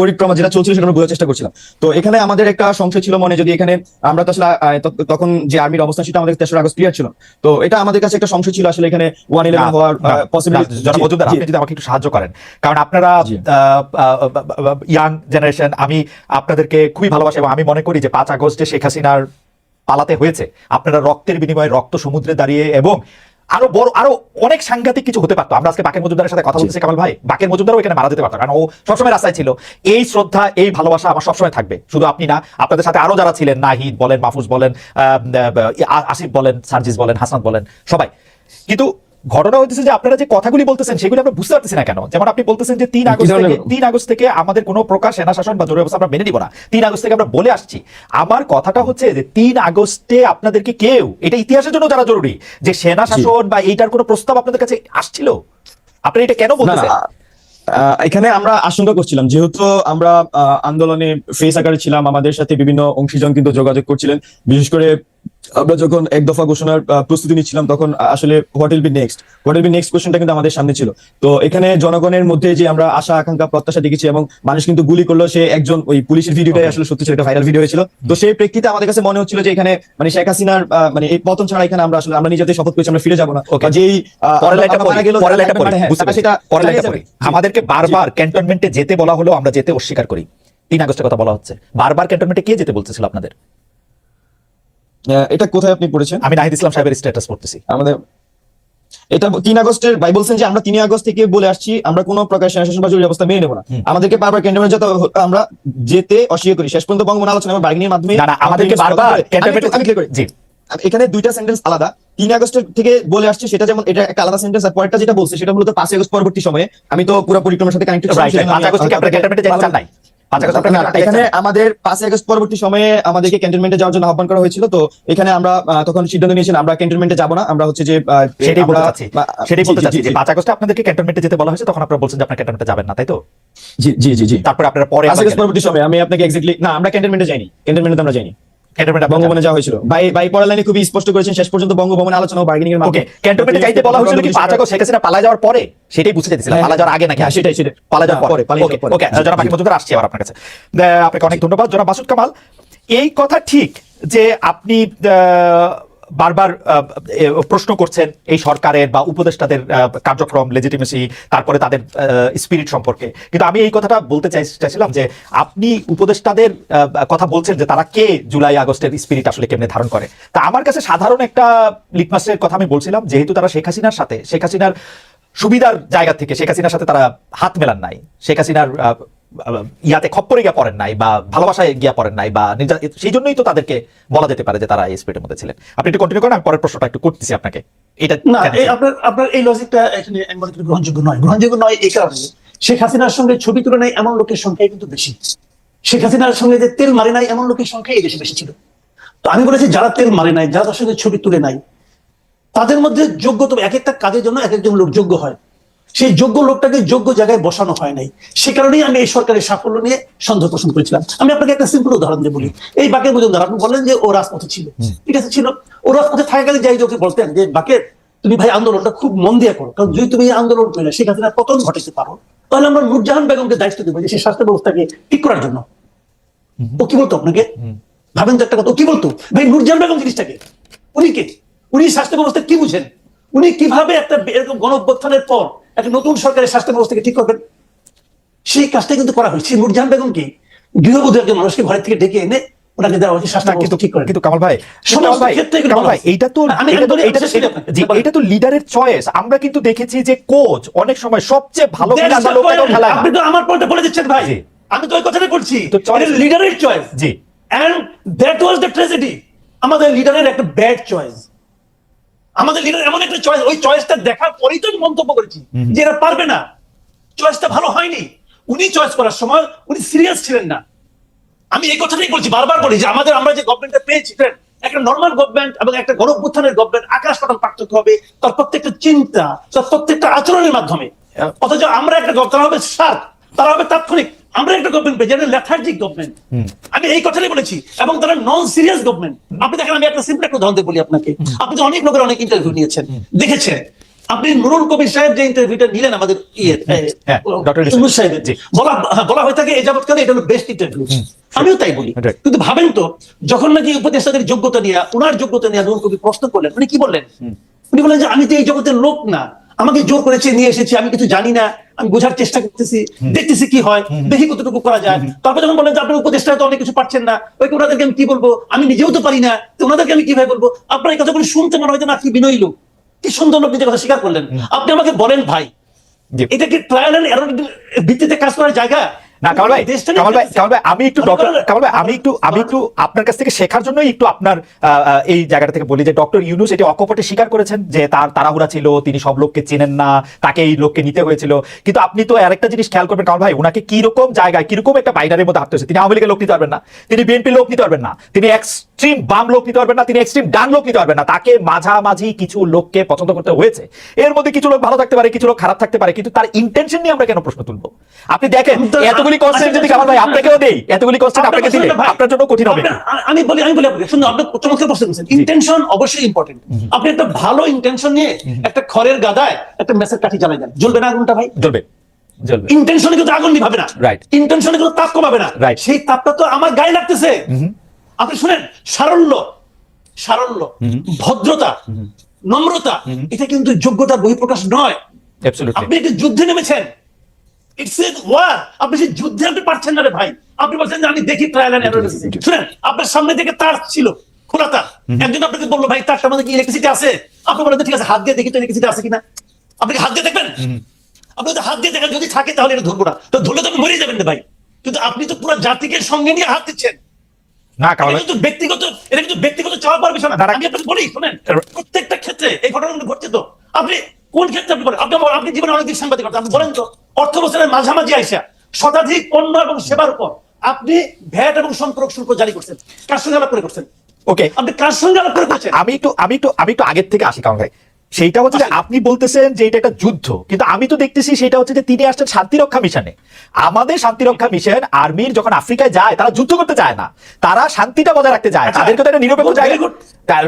পরিক্রমা যেটা চলছিল সেটা আমরা বোঝার চেষ্টা করছিলাম। তো এখানে আমাদের একটা সংশয় ছিল মনে, যদি এখানে আমরা তো আসলে তখন যে আর্মির অবস্থান সেটা আমাদের 3 আগস্ট ক্লিয়ার ছিল। তো এটা আমাদের কাছে একটা সংশয় ছিল আসলে এখানে 111 হওয়ার পসিবিলিটি।
আপনি যদি আমাকে একটু সাহায্য করেন, কারণ আপনারা ইয়াং জেনারেশন, আমি আপনাদেরকে খুবই ভালোবাসি, এবং আমি মনে করি যে 5 আগস্টে শেখ হাসিনার পালাতে হয়েছে, আপনারা রক্তের বিনিময়ে রক্ত সমুদ্রে দাঁড়িয়ে, এবং আরো অনেক সাংঘাতিক কিছু হতে পারতো। আমরা আজকে বাকের মজুমদারের সাথে কথা বলতেছি, কামাল ভাই, বাকের মজুমদারও এখানে মারা যেতে পারতো, কারণ ও সবসময় রাস্তায় ছিল। এই শ্রদ্ধা, এই ভালোবাসা আমার সবসময় থাকবে, শুধু আপনি না, আপনাদের সাথে আরো যারা ছিলেন, নাহিদ বলেন, মাহফুজ বলেন, আসিফ বলেন, সার্জিস বলেন, হাসনাত বলেন, সবাই। কিন্তু ঘটনা হইতেছে যে আপনারা যে কথাগুলি বলতেছেন সেগুলো আমরা বুঝতে পারতেছি না কেন। যেমন আপনি বলতেছেন যে 3 আগস্ট থেকে আমাদের কোনো প্রকার সেনা শাসন বা জরুরি অবস্থা আমরা মেনে নিব না, 3 আগস্ট থেকে আমরা বলে আসছি। আমার কথাটা হচ্ছে যে 3 আগস্টে আপনাদেরকে কেউ, এটা ইতিহাসের জন্য যারা জরুরি, যে সেনা শাসন বা এইটার কোনো প্রস্তাব আপনাদের কাছে আসছিল? আপনি এটা কেন বলতেছেন?
এখানে আমরা আশঙ্কা করছিলাম, যেহেতু আমরা আন্দোলনে ফেস আকারে ছিলাম, আমাদের সাথে বিভিন্ন অংশীজন কিন্তু যোগাযোগ করছিলেন, বিশেষ করে আমরা যখন এক দফা ঘোষণার প্রস্তুতি নিচ্ছিলাম, তখন আসলে হোয়াট উইল বি নেক্সট কোশ্চেনটা কিন্তু আমাদের সামনে ছিল। তো এখানে জনগণের মধ্যে যে আমরা আশা আকাঙ্ক্ষা প্রত্যাশা দেখেছি, এবং মানুষ কিন্তু গুলি করলো, সে একজন ওই পুলিশের ভিডিওটাই আসলে সত্যি ছিল, একটা ভাইরাল ভিডিও হয়েছিল। তো সেই প্রেক্ষিতে আমাদের কাছে মনে হচ্ছিল যে এখানে মানে শেখ হাসিনার মানে এই পতন ছাড়া এখানে আমরা নিজেদের শপথ করেছি আমরা ফিরে যাবো না। যেই
আমাদেরকে বারবার ক্যান্টনমেন্টে যেতে বলা হলো, আমরা যেতে অস্বীকার করি। 3 আগস্টের কথা বলা হচ্ছে, বারবার ক্যান্টনমেন্টে কে যেতে বলতেছিল আপনাদের?
এটা কোথায় আপনি পড়েছেন?
আমি নাহিদ ইসলাম সাহেবের স্ট্যাটাস পড়তেছি।
আমাদের এটা 3 আগস্টের ভাই বলছেন যে আমরা 3 আগস্ট থেকে বলে আসছি আমরা কোনো প্রকার সেনা শাসন বা জরুরি অবস্থা মেনে নেব না। আমাদেরকে বারবার ক্যান্টনমেন্টে আমরা যেতে অস্বীকার করি। শেষ পর্যন্ত বঙ্গবন্ধু আলোচনা এবং বার্গেনিংয়ের মাধ্যমে
আমাদেরকে বারবার ক্যান্টনমেন্টে, জি,
এখানে 2টা সেন্টেন্স আলাদা। 3 আগস্টের থেকে বলে আসছে সেটা যেমন এটা একটা আলাদা সেন্টেন্স, আর পরেরটা যেটা বলছে সেটা মূলত 5 আগস্ট পরবর্তী সময়ে। আমি তো পুরো পরিক্রমার সাথে কানেক্টেড।
5 আগস্ট থেকে আপনারা ক্যান্টনমেন্টে যেতে চান নাই? 5 আগস্ট আপনারা
এখানে আমাদের 5 আগস্ট পরবর্তী সময়ে আমাদেরকে ক্যান্টনমেন্টে যাওয়ার জন্য আহ্বান করা হয়েছিল। তো এখানে আমরা তখন সিদ্ধান্ত নিয়েছিলাম আমরা ক্যান্টনমেন্টে যাব না, আমরা হচ্ছে যে
সেটাই বলতে
আমরা-
চাচ্ছি সেটাই বলতে চাচ্ছি যে 5 আগস্টে আপনাদেরকে ক্যান্টনমেন্টে যেতে বলা হয়েছে, তখন আপনারা বলছেন যে আপনারা ক্যান্টনমেন্টে যাবেন না, তাই তো?
জি জি জি জি
তারপরে আপনারা পরে
5 আগস্ট পরবর্তী সময়ে আমি আপনাকে এক্স্যাক্টলি না, আমরা ক্যান্টনমেন্টে যাইনি, ক্যান্টনমেন্টে আমরা যাইনি,
ক্যান্টনমেন্টে
বঙ্গভবনে যাওয়া হয়েছিল। ভাই পড়ার লাইনে খুবই স্পষ্ট করেছেন, শেষ পর্যন্ত বঙ্গভবনে আলোচনা ও বার্গেনিং এর
ওকে,
মাধ্যমে
ক্যান্টনমেন্টে যাইতে বলা হয়েছিল কি 5 আগস্ট শেখ হাসিনা পালা যাওয়ার পরে? সেটাই বুঝতে চাইছিলাম,
হ্যাঁ,
পালা যাওয়ার আগে নাকি?
হ্যাঁ, সেটাই।
পালা যাওয়ার পরে।
পালিয়ে যাওয়ার পরে।
ওকে, জনাব হাকিম মজুমদার, আসছি আবার আপনার কাছে। আপনাকে অনেক ধন্যবাদ। জনাব মাসুদ কামাল, এই কথা ঠিক যে আপনি বারবার প্রশ্ন করছেন এই সরকারের বা উপদেষ্টাদের কার্যক্রম, লেজিটিমেসি, তারপরে তাদের স্পিরিট সম্পর্কে, কিন্তু আমি এই কথাটা বলতে চাইছিলাম যে আপনি উপদেষ্টাদের কথা বলছেন যে তারা কে জুলাই আগস্টের স্পিরিট আসলে কেমনে ধারণ করে। তা আমার কাছে সাধারণ একটা লিটমাসের কথা আমি বলছিলাম, যেহেতু তারা শেখ হাসিনার সুবিধার জায়গা থেকে শেখ হাসিনার সাথে তারা হাত মেলান নাই, শেখ হাসিনার ইয়াতে খপ্পরে গিয়া পড়েন নাই, বা ভালোবাসায় গিয়া পড়েন নাই, বা সেই জন্যই তো তাদেরকে বলা যেতে পারে যে তারা এই স্পিরিটের মধ্যে ছিলেন। আপনি একটু কন্টিনিউ করেন, আমি পরের প্রশ্নটা একটু করতেছি আপনাকে। এটা
না, আপনার এই লজিকটা এখানে আমি মনে করি গ্রহণযোগ্য নয় এই কারণে শেখ হাসিনার সঙ্গে ছবি তুলে নাই এমন লোকের সংখ্যাই কিন্তু বেশি। শেখ হাসিনার সঙ্গে যে তেল মারে নাই এমন লোকের সংখ্যাই এই দেশে বেশি ছিল। তো আমি বলেছি যারা তেল মারে নাই, যারা তার সঙ্গে ছবি তুলে নাই, তাদের মধ্যে যোগ্যতা, এক একটা কাজের জন্য এক একজন লোক যোগ্য হয়, সেই যোগ্য লোকটাকে যোগ্য জায়গায় বসানো হয় নাই। সে কারণেই আমি এই সরকারের সাফল্য নিয়ে সন্দেহ পোষণ করেছিলাম। আমি আপনাকে একটা সিম্পল উদাহরণ দিয়ে বলি, এই বাকের মজুমদার, আপনি বললেন যে ও রাজপথে ছিল, ঠিক আছে ছিল, ও রাজপথে থাকাকালীন যাই ওকে বলতেন যে বাকের তুমি ভাই আন্দোলনটা খুব মন দিয়ে করো, কারণ যদি তুমি এই আন্দোলন করে শেখ হাসিনার পতন ঘটাতে পারো, তাহলে আমরা নূরজাহান বেগমকে দায়িত্ব দেবো যে সেই স্বাস্থ্য ব্যবস্থাকে ঠিক করার জন্য। ও কি বলতো আপনাকে? ভাবেন তো একটা কথা, ও কি বলতো? ভাই নূরজাহান বেগম জিনিসটাকে, উনি কে? উনি স্বাস্থ্য ব্যবস্থা কি বুঝেন? উনি কিভাবে একটা এরকম গণঅভ্যুত্থানের পর একটা নতুন সরকারের স্বাস্থ্য ব্যবস্থাকে ঠিক করবেন? সেই কাজটা কিন্তু করা হয়েছে। নূরজাহান বেগম কি গৃহবধূ একজন মানুষকে ঘরের থেকে ডেকে এনে ওনাকে দেওয়া হয়েছে স্বাস্থ্য ব্যবস্থা ঠিক করে।
কিন্তু কামাল ভাই, এইটা তো লিডারের চয়েস। আমরা কিন্তু দেখেছি যে কোচ অনেক সময় সবচেয়ে ভালো
আপনি তো আমার পয়েন্টে বলে দিচ্ছেন ভাই, আমি তো ওই কথাটাই বলছি, লিডারের চয়েস।
জি,
and that was the tragedy. আমাদের লিডারের একটা ব্যাড চয়েস, আমাদের লিডার এমন একটা চয়েস, ওই চয়েসটা দেখার পরেই তো আমি মন্তব্য করেছি যে এরা পারবে না, চয়েসটা ভালো হয়নি। উনি চয়েস করার সময় উনি সিরিয়াস ছিলেন না। আমি এই কথাটাই বলছি, বারবার বলি যে আমরা যে গভর্নমেন্টটা পেয়েছি, একটা নর্মাল গভর্নমেন্ট এবং একটা গণঅভ্যুত্থানের গভর্নমেন্ট আকাশ পাতাল পার্থক্য হবে, তার প্রত্যেকটা চিন্তা, তার প্রত্যেকটা আচরণের মাধ্যমে। অথচ আমরা একটা তারা হবে শার্প, তারা হবে তাৎক্ষণিক। আমরা একটা গভর্নমেন্ট পেয়েছি, লেথার্জিক গভর্নমেন্ট। আমি এই কথাটাই বলেছি, এবং তারা নন সিরিয়াস গভর্নমেন্ট। আপনি দেখেন, আমি একটা সিম্পল একটা উদাহরণ বলি আপনাকে। আপনি তো অনেক লোকের অনেক ইন্টারভিউ নিয়েছেন, দেখেছেন। আপনি নুরুল কবির সাহেব যে ইন্টারভিউটা নিলেন আমাদের ইউনূস সাহেবের, বলা হয়ে থাকে এই যাবৎকালে এটা হলো বেস্ট ইন্টারভিউ। আমিও তাই বলি। কিন্তু ভাবেন তো, যখন নাকি উপদেষ্টাদের যোগ্যতা নিয়ে, ওনার যোগ্যতা নিয়ে নুরুল কবির প্রশ্ন করলেন, উনি কি বললেন? উনি বললেন যে আমি তো এই জগতের লোক না, আমাকে জোর করেছে নিয়ে এসেছি, আমি কিছু জানি না, আমি বোঝার চেষ্টা করতেছি, দেখতেছি কি হয়, দেখি কতটুকু করা যায়। তারপর যখন বলেন যে আপনার উপদেষ্টা তো অনেক কিছু পারছেন না, ওনাদেরকে আমি কি বলবো, আমি নিজেও তো পারি না, তো ওনাদেরকে আমি কিভাবে বলবো? আপনার এই কথাগুলো শুনতে মনে হয় যে না, কি বিনয়ী লোক, কি সুন্দর লোক, নিজের কথা স্বীকার করলেন। আপনি আমাকে বলেন ভাই, এটা কি ট্রায়াল এন্ড এরর ভিত্তিতে কাজ করার জায়গা?
না কামাল ভাই, আমি একটু আপনার কাছ থেকে শেখার জন্যই একটু আপনার এই জায়গাটা থেকে বলি যে ডক্টর ইউনূস এটি অকপটে স্বীকার করেছেন যে তার তাড়াহুড়া ছিল, তিনি সব লোককে চেনেন না, তাকে এই লোককে নিতে হয়েছিল। কিন্তু আপনি তো আরেকটা জিনিস খেয়াল করবেন কামাল ভাই, ওনাকে কিরকম জায়গায়, কিরকম একটা বাইনারির মধ্যে হাঁটতে হয়েছে। তিনি আওয়ামী লীগের লোক নিতে পারবেন না, তিনি বিএনপির লোক নিতে পারবেন না, তিনি এক্সট্রিম বাম লোক নিতে পারবেন না, তিনি এক্সট্রিম ডান লোক নিতে পারবেন না। তাকে মাঝামাঝি কিছু লোককে পছন্দ করতে হয়েছে। এর মধ্যে কিছু লোক ভালো থাকতে পারে, কিছু লোক খারাপ থাকতে পারে, কিন্তু তার ইন্টেনশন নিয়ে আমরা কেন প্রশ্ন তুলবো? আপনি দেখেন এতগুলি কোশ্চেন যদি কামাল ভাই আপনাকেও দেই, এতগুলি কোশ্চেন আপনাকে দিলে আপনার জন্য কঠিন হবে।
আমি বলি আপনাকে, শুনুন, আপনি চমৎকার প্রশ্ন করেছেন। ইন্টেনশন অবশ্যই ইম্পর্টেন্ট। আপনি একটা ভালো ইন্টেনশন নিয়ে একটা খড়ের গাদায় একটা মেসেজ কাঠি জ্বালাই দেন, জ্বলবে না আগুনটা ভাই? জ্বলবে। ইন্টেনশনে কিন্তু আগুন নিভাবে না, রাইট? ইন্টেনশনে কিন্তু তাপ কমাবে না, রাইট? সেই তাপটা তো আমার গায়ে লাগতেছে। আপনি শুনেন, সারল্য, ভদ্রতা, নম্রতা, এটা কিন্তু যোগ্যতার বহিঃপ্রকাশ নয়। আপনি একটা যুদ্ধে নেমেছেন, আপনি সেই যুদ্ধে আপনি পারছেন না রে ভাই। আপনি বলছেন যে আমি দেখি ট্রায়াল এন্ড এরর। শুনেন, আপনার সামনে থেকে তার ছিল, খোলা তার। একজন আপনাকে বললো ভাই তারটার মধ্যে কি ইলেকট্রিসিটি আছে? আপনি বলেন ঠিক আছে, হাত দিয়ে দেখি তো ইলেকট্রিসিটি আছে কিনা। আপনি হাত দিয়ে দেখবেন? আপনি তো হাত দিয়ে দেখেন, যদি থাকে তাহলে এটা ধরবো না, তো ধরলে তো আপনি মরে যাবেন না ভাই। কিন্তু আপনি তো পুরো জাতিকে সঙ্গে নিয়ে হাত দিচ্ছেন। এটা কিন্তু ব্যক্তিগত চাওয়া পাওয়ার বিষয় না। আমি আপনাকে বলি, শোনেন, প্রত্যেকটা ক্ষেত্রে এই ঘটনাগুলো ঘটছে। তো আপনি কোন ক্ষেত্রে আপনি বলেন? আপনি জীবনে অনেকদিন সাংবাদিকতা, আপনি বলেন তো অর্থ বছরের মাঝামাঝি আইসা শতাধিক পণ্য এবং সেবার উপর আপনি ভ্যাট এবং সম্পর্ক শুল্ক জারি করছেন, কার সঙ্গে আলাপ করে করছেন?
ওকে,
আপনি কার সঙ্গে আলাপ করে করছেন?
আমি একটু আগের থেকে আসি, কারণ ভাই সেইটা হচ্ছে যে আপনি বলতেছেন যে এটা একটা যুদ্ধ, কিন্তু আমি তো দেখতেছি সেটা হচ্ছে যে তিনি আসছেন শান্তিরক্ষা মিশনে। আমাদের শান্তিরক্ষা মিশন আর্মির যখন আফ্রিকায় যায় তারা যুদ্ধ করতে যায় না, তারা শান্তিটা বজায় রাখতে যায়। তাদেরকে তো একটা নিরপেক্ষ জায়গায়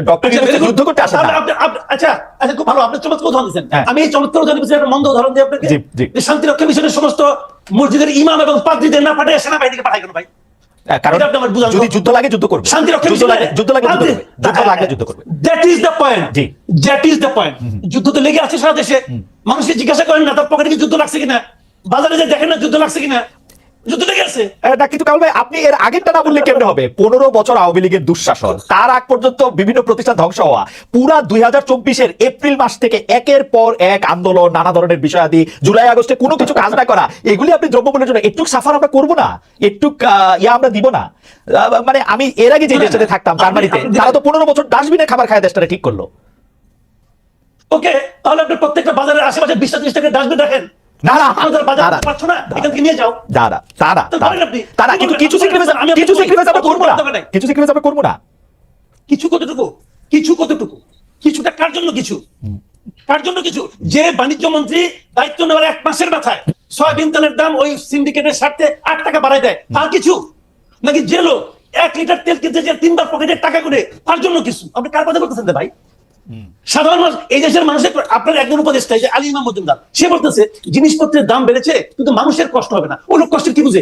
ডক্টর যুদ্ধ করতে আসেন না।
আচ্ছা আচ্ছা, খুব ভালো, আপনি চমৎকার উদাহরণ দিচ্ছেন।
হ্যাঁ।
আমি এই চমৎকার উদাহরণ দিচ্ছি, একটা মন্দ উদাহরণ দিই আপনাকে।
জি, জি।
যে শান্তিরক্ষা মিশনের সমস্ত মসজিদের ইমাম এবং পাদ্রীদের না পাঠিয়ে সেনাবাহিনীকে পাঠায় কেন ভাই?
কারণ
এটা আপনি আমার বুঝান।
যদি যুদ্ধ লাগে যুদ্ধ করবে,
শান্তিরক্ষা
যুদ্ধ লাগলে যুদ্ধ লাগলে যুদ্ধ করবে।
That is the point.
G.
That is the point. যুদ্ধ তো লেগে আছে সারা দেশে, মানুষকে জিজ্ঞাসা করেন না তার পকেটে কি যুদ্ধ লাগছে কিনা, বাজারে যে দেখেন না যুদ্ধ লাগছে কিনা, যুদ্ধ লেগে আছে।
না, কিন্তু কামাল ভাই আপনি এর আগেরটা না বললে কেমনে হবে? 15 বছর আওয়ামী লীগের দুঃশাসন, তার আগ পর্যন্ত বিভিন্ন প্রতিষ্ঠান ধ্বংস হওয়া, পুরা 2024-এর এপ্রিল মাস থেকে একের পর এক আন্দোলন, নানা ধরনের বিষয়াদি, জুলাই আগস্টে কোনো কিছু কাজ না করা, এগুলি আপনি দ্রব্যমূল্যের জন্য একটু সাফার আমরা করবো না, একটু আমরা দিব না? মানে আমি এর আগে যে দেশটাতে থাকতাম জার্মানিতে, তারা তো 15 বছর ডাস্টবিনের খাবার খায় দেশটা ঠিক করলো।
ওকে, তাহলে আপনি প্রত্যেকটা বাজারের আশেপাশে 20-30 টাকা ডাস্টবিন রাখেন।
না না
আমাদের বাজার পাচ্ছ না, এখান থেকে নিয়ে যাও।
তারা কিন্তু কিছু স্যাক্রিফাইস আমরা করবো না, কিছু স্যাক্রিফাইস আমরা করবো না।
কিছু কতটুকু, কিছু কতটুকু, কিছুটা কার জন্য কিছু, কার জন্য কিছু? যে বাণিজ্য মন্ত্রী দায়িত্ব নেওয়ার 1 মাসের মাথায় সয়াবিন তেলের দাম ওই সিন্ডিকেটের স্বার্থে 8 টাকা বাড়ায় দেয়, তার কিছু? নাকি যে লোক 1 লিটার তেল কিনতে যে 3 বার পকেটের টাকা করে, তার জন্য কিছু? আপনি কার কথা বলতেছেন ভাই? সাধারণ মানুষ, এই দেশের মানুষের, আপনার একজন উপদেষ্টা যে আলী ইমাম মজুমদার, সে বলতেছে জিনিসপত্রের দাম বেড়েছে কিন্তু মানুষের কষ্ট হবে না। ওই লোক কষ্টের কি বুঝে?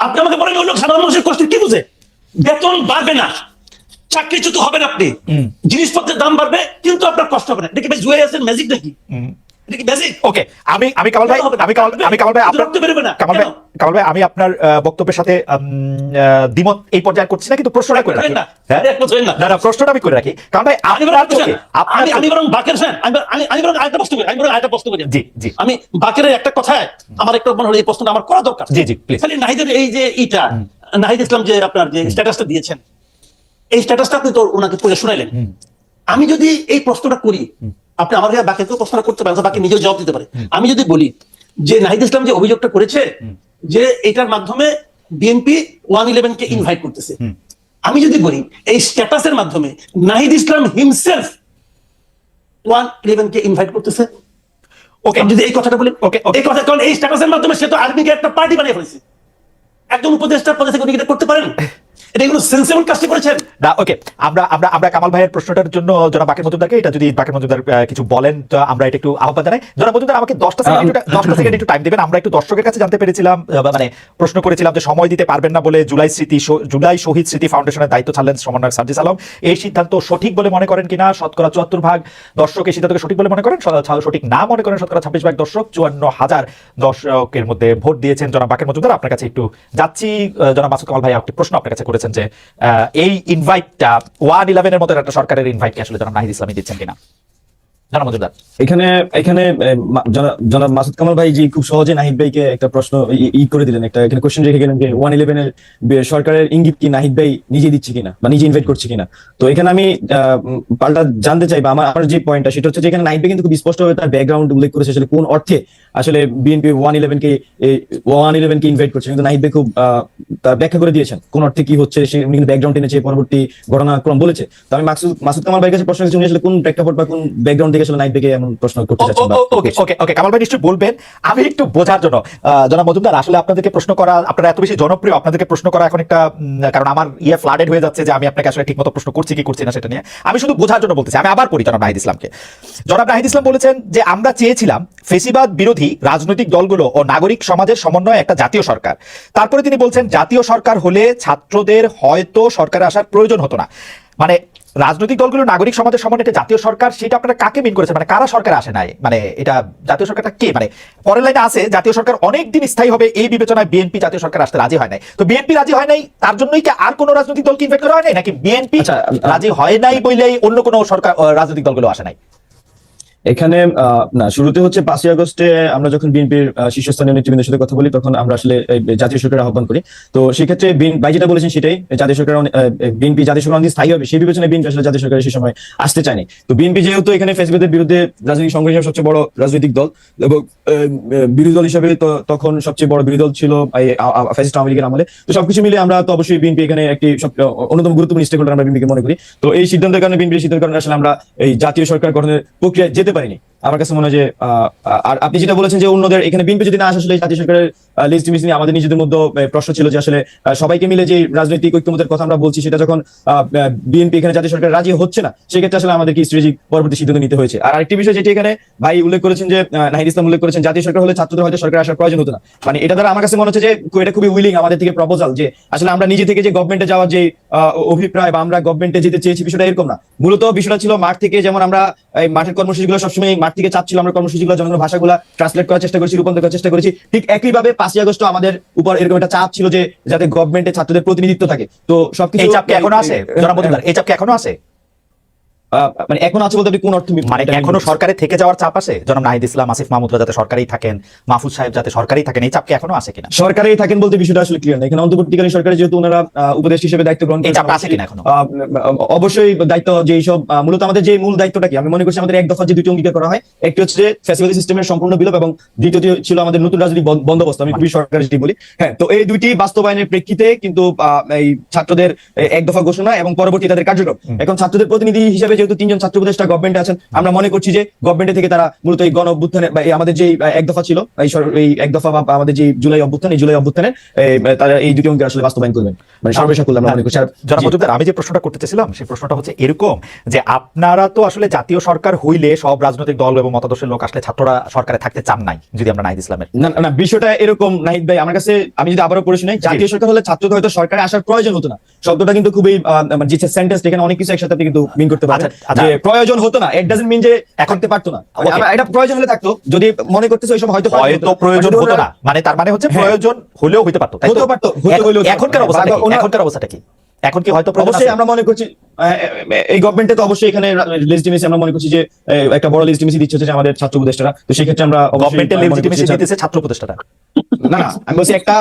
আপনি আমাকে বলেন ওই লোক সাধারণ মানুষের কষ্টের কি বুঝে? বেতন বাড়বে না, চাকরিচ্যুত হবেন আপনি, জিনিসপত্রের দাম বাড়বে কিন্তু আপনার কষ্ট হবে না। এটা কি ভাই জুয়ে আছেন ম্যাজিক নাকি? এটা কি ম্যাজিক?
ওকে, আমি কামাল ভাই কামাল ভাই আমি আপনার বক্তব্যের সাথে দ্বিমত এই পর্যায়ে করছি না, কিন্তু প্রশ্নটা করে রাখি। না না, প্রশ্নটা আমি করে রাখি কারণ ভাই
আমি বরং বাকের ফ্যান, আমি বরং আরেকটা প্রশ্ন করি।
জি জি,
আমি বাকের একটা কথায় আমার একটা মনে হলো এই প্রশ্নটা আমার করা দরকার।
জি জি প্লিজ।
খালি নাহিদের এই যে ইটা, নাহিদ ইসলাম যে আপনার যে স্ট্যাটাসটা দিয়েছেন, এই স্ট্যাটাসটা আপনি তো ওনাকে পড়ে শোনাইলেন। আমি যদি এই প্রশ্নটা করি, আপনি আমার কাছে বাকিকেও প্রশ্নটা করতে পারেন, বাকি নিজেও জবাব দিতে পারে। আমি যদি বলি যে নাহিদ ইসলাম যে অভিযোগটা করেছে যে এটার মাধ্যমে বিএনপি 111 কে ইনভাইট করতেছে, আমি যদি বলি এই স্ট্যাটাসের মাধ্যমে নাহিদ ইসলাম হিমসেলফ 111 কে ইনভাইট করতেছে,
ওকে,
আমি যদি এই কথাটা বলি,
ওকে,
এই কথা, কারণ এই স্ট্যাটাসের মাধ্যমে সে তো আর্মিকে একটা পার্টি বানিয়ে ফেলেছে। একজন উপদেষ্টার পদে থেকে উনি এটা করতে পারেন? এটা কোনো সেন্সেবল কাজটি করেছেন
না। ওকে, আমরা কামাল ভাইয়ের প্রশ্নটার জন্য জনাব বাকের মজুমদারকে, এটা যদি বাকের মজুমদার কিছু বলেন তো আমরা এটা একটু আহ্বান জানাই। জনাব মজুমদার আমাকে 10টা সেকেন্ড একটু টাইম দিবেন। আমরা একটু দর্শকের কাছে জানতে পেরেছিলাম, মানে প্রশ্ন করেছিলাম যে সময় দিতে পারবেন না বলে জুলাই শহীদ স্মৃতি ফাউন্ডেশনের দায়িত্ব ছাড়লেন সমন্বয়ক সার্জিস আলম। এই সিদ্ধান্ত সঠিক বলে মনে করেন কিনা? শতকরা 74% দর্শক এই সিদ্ধান্তকে সঠিক বলে মনে করেন, সঠিক না মনে করেন শতকরা 26% দর্শক। 54,000 দর্শকের মধ্যে ভোট দিয়েছেন। জনাব বাকের মজুমদার আপনার কাছে একটু যাচ্ছি। জনাব মাসুদ কামাল ভাই একটি প্রশ্ন আপনার কাছে করেছেন যে এই ইনভাইটটা 111 এর মতো একটা সরকারের ইনভাইট আসলে জনাব নাহিদ ইসলামী দিচ্ছেন কিনা? জনাব মজুমদার,
এখানে জনাব মাসুদ কামাল ভাই জি খুব সহজে নাহিদ ভাইকে একটা প্রশ্ন করে দিলেন, একটা এখানে কোশ্চেন রেখে গেলেন যে 111 এর সরকারের ইঙ্গিত কি নাহিদ ভাই নিজে দিচ্ছে কিনা বা নিজে ইনভাইট করছে কিনা। তো এখানে আমি পাল্টা জানতে চাই বা আমার যে পয়েন্টটা সেটা হচ্ছে যে এখানে নাহিদ ভাই কিন্তু খুব স্পষ্টভাবে তার ব্যাকগ্রাউন্ড উল্লেখ করেছে আসলে কোন অর্থে আসলে বিএনপি 111 কে ইনভাইট করছে, কিন্তু নাহিদ ভাই খুব ব্যাখ্যা করে দিয়েছেন কোন অর্থে কি হচ্ছে, সে উনি কিন্তু ব্যাকগ্রাউন্ড এনেছে, পরবর্তী ঘটনাক্রম বলেছে। তো আমি মাসুদ কামাল ভাইয়ের কাছে প্রশ্ন করছি উনি আসলে কোন প্রেক্ষাপট বা কোন ব্যাকগ্রাউন্ড থেকে আসলে নাহিদ ভাইকে এমন প্রশ্ন করতে চাচ্ছেন।
ওকে, কামাল ভাই নিশ্চয়ই বলবেন। আমি একটু বোঝার জন্য, জনাব মজুমদার আসলে আপনাদেরকে প্রশ্ন করা, আপনারা এত বেশি জনপ্রিয়, আপনাদেরকে প্রশ্ন করা এখন একটা, কারণ আমার ফ্লাডেড হয়ে যাচ্ছে যে আমি আপনাকে আসলে ঠিকমতো প্রশ্ন করছি কি করছি না সেটা নিয়ে। আমি শুধু বোঝার জন্য বলতেছি। আমি আবার পড়ি জনাব নাহিদ ইসলামকে। জনাব নাহিদ ইসলাম বলেছেন যে আমরা চেয়েছিলাম ফেসিবাদ বিরোধী রাজনৈতিক দলগুলো ও নাগরিক সমাজের সমন্বয়ে একটা জাতীয় সরকার। তারপরে তিনি বলছেন জাতীয় সরকার হলে ছাত্রদের হয়তো সরকারে আসার প্রয়োজন হতো না। মানে রাজনৈতিক দলগুলো নাগরিক সমাজের সমন্বয়ে একটা জাতীয় সরকার, সেটা আপনারা কাকে মিন করেছেন? মানে কারা সরকার আসে নাই? মানে এটা জাতীয় সরকারটা কে? মানে পরের লাইনে আছে জাতীয় সরকার অনেকদিন স্থায়ী হবে এই বিবেচনায় বিএনপি জাতীয় সরকার আসতে রাজি হয় নাই। তো বিএনপি রাজি হয় নাই, তার জন্যই কি আর কোনো রাজনৈতিক দলকে ইনভাইট করা হয় নাই, নাকি বিএনপি রাজি হয় নাই বলেই অন্য কোনো সরকার রাজনৈতিক দলগুলো আসে নাই?
এখানে না, শুরুতে হচ্ছে 5ই আগস্টে আমরা যখন বিএনপির শীর্ষস্থানীয় নেতৃবৃন্দের সাথে কথা বলি, তখন আমরা আসলে এই জাতীয় সরকারের আহ্বান করি। তো সেক্ষেত্রে ভাই যেটা বলেছেন সেটাই, জাতীয় সরকার বিএনপি জাতীয় সরকার অনেক স্থায়ী হবে সেই বিবেচনায় বিএনপি আসলে জাতীয় সরকারের সেই সময় আসতে চায়নি। তো বিএনপি যেহেতু এখানে ফ্যাসিবাদের বিরুদ্ধে রাজনৈতিক সংগ্রাম হিসেবে সবচেয়ে বড় রাজনৈতিক দল এবং বিরোধী দল হিসেবে তখন সবচেয়ে বড় বিরোধী দল ছিল ফ্যাসিস্ট আওয়ামী লীগের আমলে। তো সবকিছু মিলে আমরা তো অবশ্যই বিএনপি এখানে একটি অন্যতম গুরুত্বপূর্ণ স্টেক হোল্ডার আমরা বিএনপিকে মনে করি। তো এই সিদ্ধান্তের কারণে, বিএনপির সিদ্ধান্তের কারণে আসলে আমরা এই জাতীয় সরকার গঠনের প্রক্রিয়ায় যেতে পারিনি। আমার কাছে মনে হয় যে আর আপনি যেটা বলেছেন যে অন্যদের এখানে বিএনপি যদি না আসে, আসলে জাতীয় সরকারের লেজিটিমেসি নিয়ে আমাদের নিজেদের মধ্যে প্রশ্ন ছিল যে আসলে সবাইকে মিলে যে রাজনৈতিক ঐক্যমতের কথা আমরা বলছি, সেটা যখন বিএনপি এখানে জাতীয় সরকার রাজি হচ্ছে না, সেক্ষেত্রে আসলে আমাদেরকে স্ট্র্যাটেজিক পরবর্তী সিদ্ধান্ত নিতে হয়েছে। আর আরেকটি বিষয় যেটি এখানে ভাই উল্লেখ করেছেন যে নাহিদ ইসলাম উল্লেখ করেছেন, জাতীয় সরকার হলে ছাত্রদের হয়তো সরকার আসার প্রয়োজন হতো না। মানে এটা দ্বারা আমার কাছে মনে হচ্ছে যে এটা খুবই উইলিং আমাদের থেকে প্রপোজাল, যে আসলে আমরা নিজে থেকে যে গভর্নমেন্টে যাওয়ার যে অভিপ্রায় বা আমরা গভর্নমেন্টে যেতে চেয়েছি, বিষয়টা এরকম না। মূলত বিষয়টা ছিল মাঠ থেকে, যেমন আমরা এই মাঠের কর্মসূচিগুলো সবসময় মাঠ থেকে চাপ ছিল, আমরা কর্মসূচিগুলো জনগণের ভাষাগুলো ট্রান্সলেট করার চেষ্টা করেছি, রূপান্তর করার চেষ্টা করেছি। ঠিক একইভাবে 5ই আগস্ট আমাদের উপর এরকম একটা চাপ ছিল যে যাতে গভর্নমেন্টে ছাত্রদের প্রতিনিধিত্ব থাকে। তো সবকিছু
এই চাপ কি এখনো আছে জনাব মজুমদার? এই চাপ কি এখনো আছে?
মানে এখন আছে বলতে আপনি কোন অর্থ
মানে এখনো সরকারে থেকে যাওয়ার চাপ আছে? জনাব নাহিদ ইসলাম, আসিফ মাহমুদরা যাতে সরকারেই থাকেন, মাহফুজ সাহেব যাতে সরকারেই থাকেন, এই চাপ কি এখনো আছে কিনা?
সরকারেই থাকেন বলতে বিষয়টা আসলে ক্লিয়ার না। এখানে অন্তর্বর্তীকালীন সরকারে যেহেতু ওনারা উপদেষ্টা হিসেবে দায়িত্ব গ্রহণ
এই চাপটা আছে কিনা এখনো?
অবশ্যই দায়িত্ব যে এইসব মূলত আমাদের যে মূল দায়িত্বটা কি, আমি মনে করছি আমাদের এক দফা যে দুটি অঙ্গীকার করা হয়, একটি হচ্ছে যে ফ্যাসিলিটি সিস্টেমের সম্পূর্ণ বিলোপ এবং দ্বিতীয়টি ছিল আমাদের নতুন রাজনৈতিক বন্দোবস্ত। আমি খুবই সরকার যেটি বলি, হ্যাঁ। তো এই দুইটি বাস্তবায়নের প্রেক্ষিতে কিন্তু এই ছাত্রদের এক দফা ঘোষণা এবং পরবর্তী তাদের কার্যক্রম, এখন ছাত্রদের প্রতিনিধি হিসেবে যেহেতু 3জন ছাত্র উপদেষ্টা গভর্নমেন্টে আছেন, আমরা মনে করছি যে গভর্নমেন্ট থেকে তারা মূলত এই গণ অভ্যুত্থানে বা আমাদের যে এক দফা ছিল, এই এক দফা বা আমাদের যে জুলাই অভ্যুত্থানে তারা এই দুটি অঙ্কে আসলে বাস্তবায়ন করবেন, মানে সর্বশেষ করলে আমরা মনে করছি।
জনাব মজুমদার, আমি যে প্রশ্নটা করতে চাইছিলাম সেই প্রশ্নটা হচ্ছে এরকম যে আপনারা তো আসলে জাতীয় সরকার হইলে সব রাজনৈতিক দল এবং মতাদর্শের লোক আসলে ছাত্ররা সরকারে থাকতে চান নাই, যদি আমরা নাহিদ ইসলামের
না বিষয়টা এরকম নাহিদ ভাই, আমার কাছে আমি যদি আবারও পড়ে শুনাই, জাতীয় সরকার হলে ছাত্রদের হয়তো সরকারে আসার প্রয়োজন হতো না, শব্দটা কিন্তু খুবই যে সেন্টেন্স, এখানে অনেক কিছু একসাথে আপনি কিন্তু মিন করতে পারেন। যে প্রয়োজন হতো না, ইট ডাজন্ট মিন যে এখন পারতো না, এটা প্রয়োজন হলে থাকতো। যদি মনে করতেছে ওই সময় হয়তো
প্রয়োজন হতো না, মানে তার মানে হচ্ছে প্রয়োজন হলেও হতে পারতো, এখনকার অবস্থাটা কি? এখন কি হয়তো
অবশ্যই আমরা মনে করছি এই গভর্নমেন্টে তো অবশ্যই এখানে লেজিটিমেসি আমরা মনে করছি যে একটা বড় লেজিটিমেসি দিচ্ছে হচ্ছে আমাদের ছাত্র উপদেষ্টারা। তো সেই ক্ষেত্রে আমরা
গভর্নমেন্টের লেজিটিমেসি দিতেছে ছাত্র উপদেষ্টারা।
না আমি বলছি একটা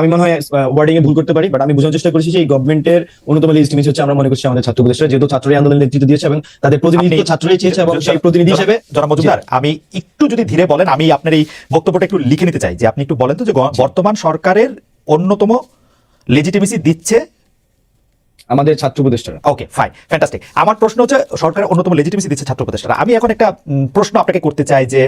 আমি মনে হয় ওয়ার্ডিং এ ভুল করতে পারি, বাট আমি বোঝানোর চেষ্টা করছি যে এই গভর্নমেন্টের অন্যতম লেজিটিমেসি হচ্ছে আমরা মনে করছি আমাদের ছাত্র উপদেষ্টা, যেহেতু ছাত্রই আন্দোলনের নেতৃত্ব দিয়েছে এবং তাদের প্রতিনিধিত্ব ছাত্রই চেয়েছে এবং সেই প্রতিনিধি হিসেবে।
জনাব মজুমদার, আমি একটু যদি ধীরে বলেন, আমি আপনার এই বক্তব্যটা একটু লিখে নিতে চাই, যে আপনি একটু বলেন তো যে বর্তমান সরকারের অন্যতম লেজিটিমেসি দিচ্ছে
আমাদের ছাত্র উপদেষ্টারা।
Okay fine, fantastic. আমার প্রশ্ন হচ্ছে সরকারের অন্যতম লেজিটিমেসি দিচ্ছে ছাত্র উপদেষ্টারা। আমি এখন একটা প্রশ্ন আপনাকে করতে চাই যে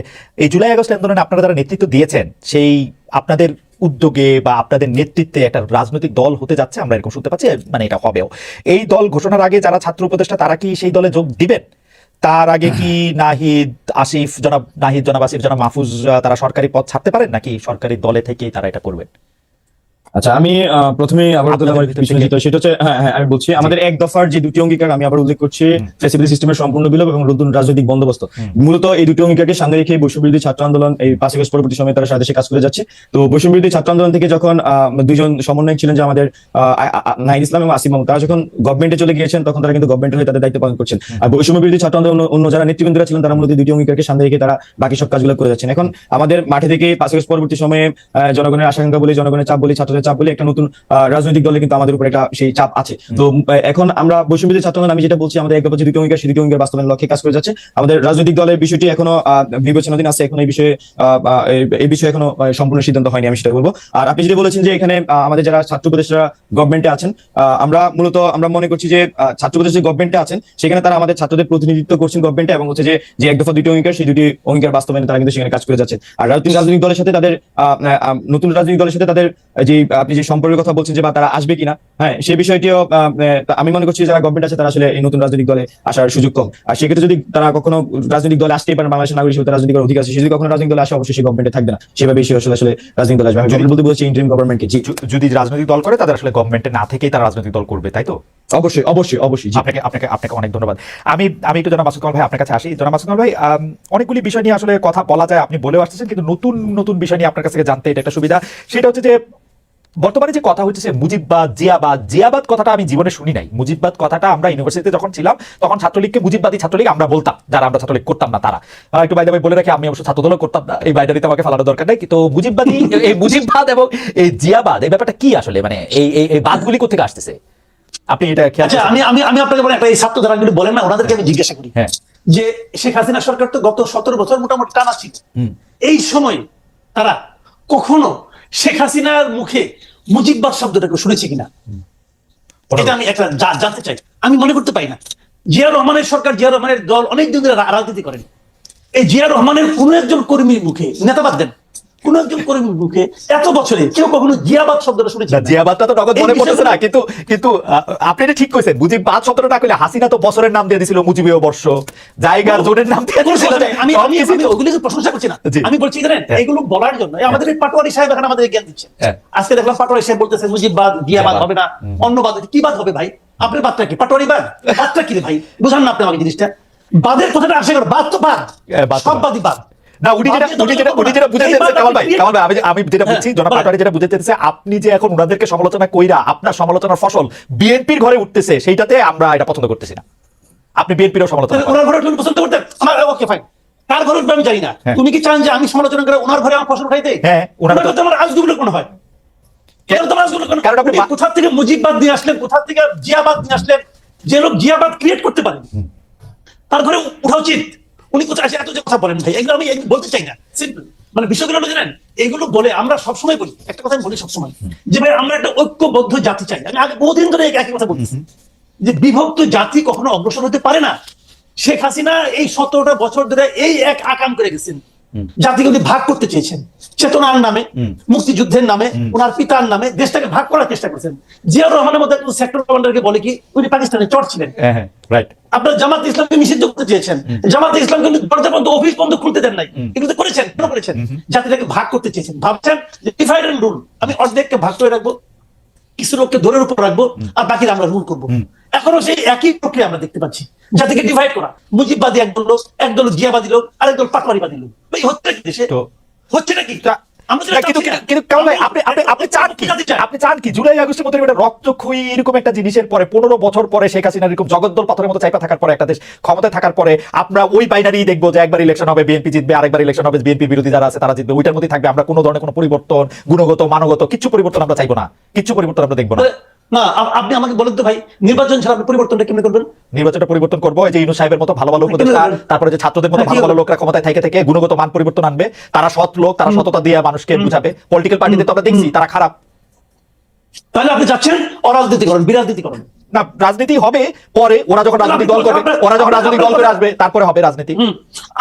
এই জুলাই আগস্ট আন্দোলনে আপনারা যারা নেতৃত্ব দিয়েছেন, সেই আপনাদের উদ্যোগে বা আপনাদের নেতৃত্বে একটা রাজনৈতিক দল হতে যাচ্ছে, আমরা এরকম শুনতে পাচ্ছি, মানে এটা হবেও। এই দল ঘোষণার আগে যারা ছাত্র উপদেষ্টা তারা কি সেই দলে যোগ দিবেন? তার আগে কি নাহিদ আসিফ, জনাব আসিফ, জনাব মাহফুজ তারা সরকারি পদ ছাড়তে পারেন, নাকি সরকারি দলে থেকেই তারা এটা করবেন?
আচ্ছা, আমি প্রথমে সেটা হচ্ছে হ্যাঁ আমি বলছি আমাদের এক দফার যে দুটি অঙ্গীকার আমি আবার উল্লেখ করছি, ফ্যাসিলিটি সিস্টেমের সম্পূর্ণ বিলোপ এবং নতুন রাজনৈতিক বন্দোবস্ত। মূলত এই দুটি অঙ্গীকারকে সামনে রেখে বৈষম্যবিরোধী ছাত্র আন্দোলন এই 5 আগস্ট পরবর্তী সময়ে তারা সারা দেশে কাজ করে যাচ্ছে। তো বৈষম্যবিরোধী ছাত্র আন্দোলন থেকে যখন দুইজন সমন্বয়ক ছিলেন যে আমাদের নাহিদ ইসলাম এবং আসিফ মাহমুদ, তারা যখন গভর্নমেন্টে চলে গিয়েছেন তখন তারা কিন্তু গভর্নমেন্টের হয়ে তাদের দায়িত্ব পালন করছেন। আর বৈষম্যবিরোধী ছাত্র আন্দোলন অন্য যারা নেতৃবৃন্দরা ছিলেন তারা মূলত দুটি অঙ্গীকারকে সামনে রেখে তারা বাকি সব কাজগুলো করে যাচ্ছেন। এখন আমাদের মাঠে থেকে 5 আগস্ট পরবর্তী সময়ে জনগণের আশঙ্কা বলি, জনগণের চাপ বলি, ছাত্রদের চাপ বলি, একটা নতুন রাজনৈতিক দলে কিন্তু আমাদের উপর একটা সেই চাপ আছে। তো এখন আমরা বৈষম্যবিরোধী ছাত্র আন্দোলন, আমি যেটা বলছি আমাদের এক দফা যে দুটি অঙ্গীকার, সেই দুটি অঙ্গীকার বাস্তবায়নের লক্ষ্যে কাজ করে যাচ্ছে। আমাদের রাজনৈতিক দলের বিষয়টি এখনো বিবেচনাধীন আছে, এখন এই বিষয়ে এখনো সম্পূর্ণ সিদ্ধান্ত হয়নি, আমি সেটা বলবো। আর আপনি যেটা বলেছেন যে এখানে আমাদের যারা ছাত্র উপদেষ্টারা গভর্নমেন্টে আছেন, আমরা মনে করছি যে ছাত্র উপদেষ্টা গভর্নমেন্টে আছেন সেখানে তারা আমাদের ছাত্রদের প্রতিনিধিত্ব করছেন গভর্নমেন্টে, এবং হচ্ছে যে এক দফা দুটি অঙ্গীকার, সেই দুটি অঙ্গীকার বাস্তবায়নে তারা কিন্তু সেখানে কাজ করে যাচ্ছে। আর রাজনৈতিক দলের সাথে তাদের নতুন রাজনৈতিক দলের সাথে তাদের যে আপনি যে সম্পর্কের কথা বলছেন যে বা তারা আসবে কিনা, হ্যাঁ সেই বিষয়টিও আমি মনে করছি যারা গভর্নমেন্ট আছে তারা আসলে এই নতুন রাজনৈতিক দলে আসার সুযোগ কম। আর সেক্ষেত্রে যদি তারা কখনো রাজনৈতিক দলে আসতেই পারেন, বাংলাদেশের নাগরিক হিসেবে রাজনৈতিক অধিকার আছে, যদি কখনো রাজনৈতিক দলে আসে অবশ্যই গভর্নমেন্টে থাকবে না, সেভাবে আসলে রাজনৈতিক দল আসবে। আমি বলতে বলছি ইন্টারিম গভর্নমেন্টকে,
যদি রাজনৈতিক দল করে তাদের আসলে গভর্নমেন্টে না থেকেই তারা রাজনৈতিক দল করবে, তাই তো?
অবশ্যই।
আপনাকে অনেক ধন্যবাদ। আমি একটু জনাব মাসুদ কামাল ভাই আপনার কাছে আসি। জনাব মাসুদ কামাল ভাই, অনেকগুলি বিষয় নিয়ে আসলে কথা বলা যায়, আপনি বলেও আসতেছেন, কিন্তু নতুন বিষয় নিয়ে আপনার কাছ থেকে জানতে এটা একটা সুবিধা। সেটা হচ্ছে যে বর্তমানে যে কথা হচ্ছে মুজিববাদ, জিয়াবাদ কথাটা আমি জীবনে শুনি নাই। মুজিববাদ কথাটা আমরা ইউনিভার্সিটিতে যখন ছিলাম তখন ছাত্রলীগকে মুজিববাদী ছাত্রলীগ আমরা বলতাম, যারা আমরা ছাত্রলীগ করতাম না তারা। একটু বাইরে বলে রাখি, আমি অবশ্য ছাত্রদলও করতাম না, এই বাইরে আমাকে ফালানোর দরকার নেই। কিন্তু মুজিববাদী এই মুজিববাদ এবং এই জিয়াবাদ এই ব্যাপারটা কি আসলে, মানে এই বাদগুলি কোথেকে আসতেছে আপনি এটা খেয়াল
আচ্ছা,
করেছেন?
আমি আপনাকে বলেন, এই ছাত্র যারা বলেন না, ওনাদেরকে আমি জিজ্ঞাসা করি
হ্যাঁ।
যে শেখ হাসিনা সরকার তো গত 17 বছর মোটামুটি টানা ছিল, এই সময় তারা কখনো শেখ হাসিনার মুখে মুজিববাদ শব্দটাকে শুনেছে কিনা, এটা আমি একটা জানতে চাই। আমি মনে করতে পারি না। জিয়া রহমানের সরকার, জিয়া রহমানের দল অনেক দিন ধরে রাজনীতি করেন। এই জিয়া রহমানের কোন একজন কর্মীর মুখে, নেতাবাদ দেন, কোন একজন কর্মীর মুখে এত বছরে কেউ কখনো জিয়াবাদ শব্দটা শুনেছে?
জিয়াবাদটা তো নগদ মনে পড়তেছে না, কিন্তু আপনি এটা ঠিক কইছেন। মুজিববাদ শব্দটা না কইলে হাসিনা তো বছরের নাম দিয়ে দিছিল মুজিবীয় বর্ষ, জায়গার জোনের নাম দিয়ে দিছিল।
আমি ওগুলোকে প্রশংসা করছি না, আমি বলছি জানেন এগুলো বলার জন্য আমাদের এই পাটোয়ারি সাহেব এখন আমাদের জ্ঞান দিচ্ছে। আজকে দেখলাম পাটোয়ারি সাহেব বলতেছে মুজিববাদ, জিয়াবাদ হবে না, অন্য বাদ। কি বাদ হবে ভাই? আপনার বাদটা কি? পাটোয়ারি বাদ? বাদটা কি রে ভাই? বুঝান না আপনি আমাকে জিনিসটা। বাদের কথাটা আসে কেন? বাদ তো বাদ, সব বাদই বাদ।
না, উনি যেটা বুঝাতে কামাল ভাই, আমি যেটা বুঝছি, জনাব পাটোয়ারি যেটা বুঝাতে চাইছে, আপনি যে এখন ওনাদেরকে সমালোচনা কইরা আপনার সমালোচনার ফসল বিএনপির ঘরে উঠতেছে, সেইটাতে আমরা এটা পছন্দ করতেছি না। আপনি বিএনপিরও সমালোচনা করেন।
ওনার ঘরে উঠলে পছন্দ করতেন? আমার ওকে ফাইন, কার ঘরে উঠবে আমি জানি না। তুমি কি চান যে আমি সমালোচনা করে ওনার ঘরে আমার ফসল খাইতে?
হ্যাঁ, ওনার
তো আমার আজগুলো কোন হয়। কারণ আপনি কোথা থেকে মুজিববাদ নিয়ে আসলেন, কোথা থেকে জিয়াবাদ নিয়ে আসলেন? যে লোক জিয়াবাদ ক্রিয়েট করতে পারেন তার ঘরে উঠা উচিত। উনি কোথায় আসে এত যে কথা বলেন ভাই, এগুলো আমি বলতে চাই না। সিম্পল মানে বিষয়গুলো হলো জানেন, এগুলো বলে আমরা সবসময় বলি একটা কথা, আমি বলি সবসময় যে ভাই আমরা একটা ঐক্যবদ্ধ জাতি চাই। আমি আগে বহুদিন ধরে একই কথা বলতেছি যে বিভক্ত জাতি কখনো অগ্রসর হতে পারে না। শেখ হাসিনা এই 17টা বছর ধরে এই এক আকাম করে গেছেন, জাতিকে উনি ভাগ করতে চেয়েছেন চেতনার নামে, মুক্তিযুদ্ধের নামে, ওনার পিতার নামে দেশটাকে ভাগ করার চেষ্টা করেছেন। জিয়া রহমানের মধ্যে সেক্টর কমান্ডারকে বলে কি উনি পাকিস্তানে চট ছিলেন। আপনার জামাত ইসলামকে নিষিদ্ধ করতে চেয়েছেন, জামাত ইসলামকে দরজা বন্ধ, অফিস বন্ধ খুলতে দেন নাই। এগুলো করেছেন, কেন করেছেন? জাতিটাকে ভাগ করতে চেয়েছেন। ভাবছেন যে ডিভাইড এন্ড রুল, আমি অর্ধেককে ভাগ করে রাখবো, কিছু লোককে দৌড়ের উপর রাখবো, আর বাকিরা আমরা রুল করবো। এখনো সেই একই প্রক্রিয়া আমরা দেখতে পাচ্ছি, জাতিকে ডিভাইড করা। মুজিববাদী একদল লোক, একদল জিয়াবাদী লোক, আর একদল পাটোয়ারিবাদী লোক। ভাই হচ্ছে কি দেশে? হচ্ছে নাকি?
আপনি চান কি জুলাই আগস্টের মতো একটা রক্তক্ষয়ী এরকম একটা জিনিসের পরে 15 বছর পরে শেখ হাসিনা এরকম জগদ্দল পাথরের মতো চাইপা থাকার পরে একটা দেশ ক্ষমতায় থাকার পরে আমরা ওই বাইনারি দেখবো যে একবার ইলেকশন হবে বিএনপি জিতবে, আরেকবার ইলেকশন হবে বিএনপি বিরোধী যারা আছে তারা জিতবে, ওইটার মধ্যে থাকবে। আমরা কোনো ধরনের কোনো পরিবর্তন, গুণগত মানগত কিছু পরিবর্তন আমরা চাইবো না, কিছু পরিবর্তন আমরা দেখবো না।
না, আপনি আমাকে বলেন তো ভাই, নির্বাচন ছাড়া আপনি পরিবর্তনটা কেমনে করবেন?
নির্বাচনটা পরিবর্তন করবো এই যে ইউনূস সাহেবের মতো ভালো ভালো উপদেষ্টা, তারপরে যে ছাত্রদের মতো ভালো ভালো লোকরা ক্ষমতায় থেকে গুণগত মান পরিবর্তন আনবে। তারা সৎ লোক, তারা সততা দিয়ে মানুষকে বুঝাবে। পলিটিক্যাল পার্টিতে তো আমরা দেখছি তারা খারাপ।
তাহলে আপনি চাচ্ছেন অরাজনীতিকরণ, বিরাজনীতিকরণ?
না, রাজনীতি হবে পরে, ওরা যখন রাজনৈতিক দল করবে, ওরা যখন রাজনৈতিক দল করে আসবে তারপরে হবে রাজনীতি।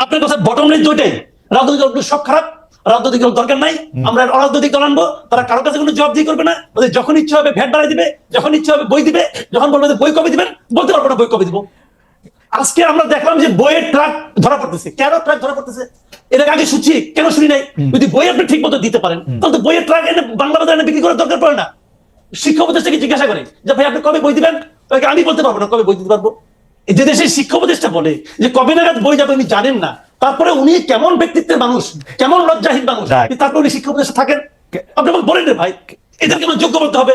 আপনার কথা বটম লাইন দুইটাই, রাজনৈতিক দল সব খারাপ, রাজনৈতিক দল দরকার নাই, আমরা অরাজনৈতিক দল আনবো, তারা কারো কাছে কোনো জবাব দিয়ে করবে না, ওদের যখন ইচ্ছা হবে ভ্যাট বাড়াই দিবে, যখন ইচ্ছা হবে বই দিবে, যখন বলবে বই কবে দিবেন বলতে পারবো না বই কবে দিব। আজকে আমরা দেখলাম যে বইয়ের ট্রাক ধরা পড়তেছে। কেন ট্রাক ধরা পড়তেছে? এর আগে শুনছি, কেন শুনি নাই? যদি বই আপনি ঠিক মতো দিতে পারেন তাহলে তো বইয়ের ট্রাক এনে বাংলা বাজারে বিক্রি করার দরকার পড়ে না। শিক্ষা উপদেষ্টাকে জিজ্ঞাসা করে যে ভাই আপনি কবে বই দিবেন, আমি বলতে পারবো না কবে বই দিতে পারবো। যে দেশের শিক্ষা উপদেষ্টা বলে যে কবে নাগাদ বই যাবে উনি জানেন না, তারপরে উনি কেমন ব্যক্তিত্বের মানুষ, কেমন লজ্জাহীন মানুষ, তারপরে উনি শিক্ষা উপদেষ্টা থাকেন? আপনি আমাকে বলেন রে ভাই, এদেরকে আমার যোগ্য বলতে হবে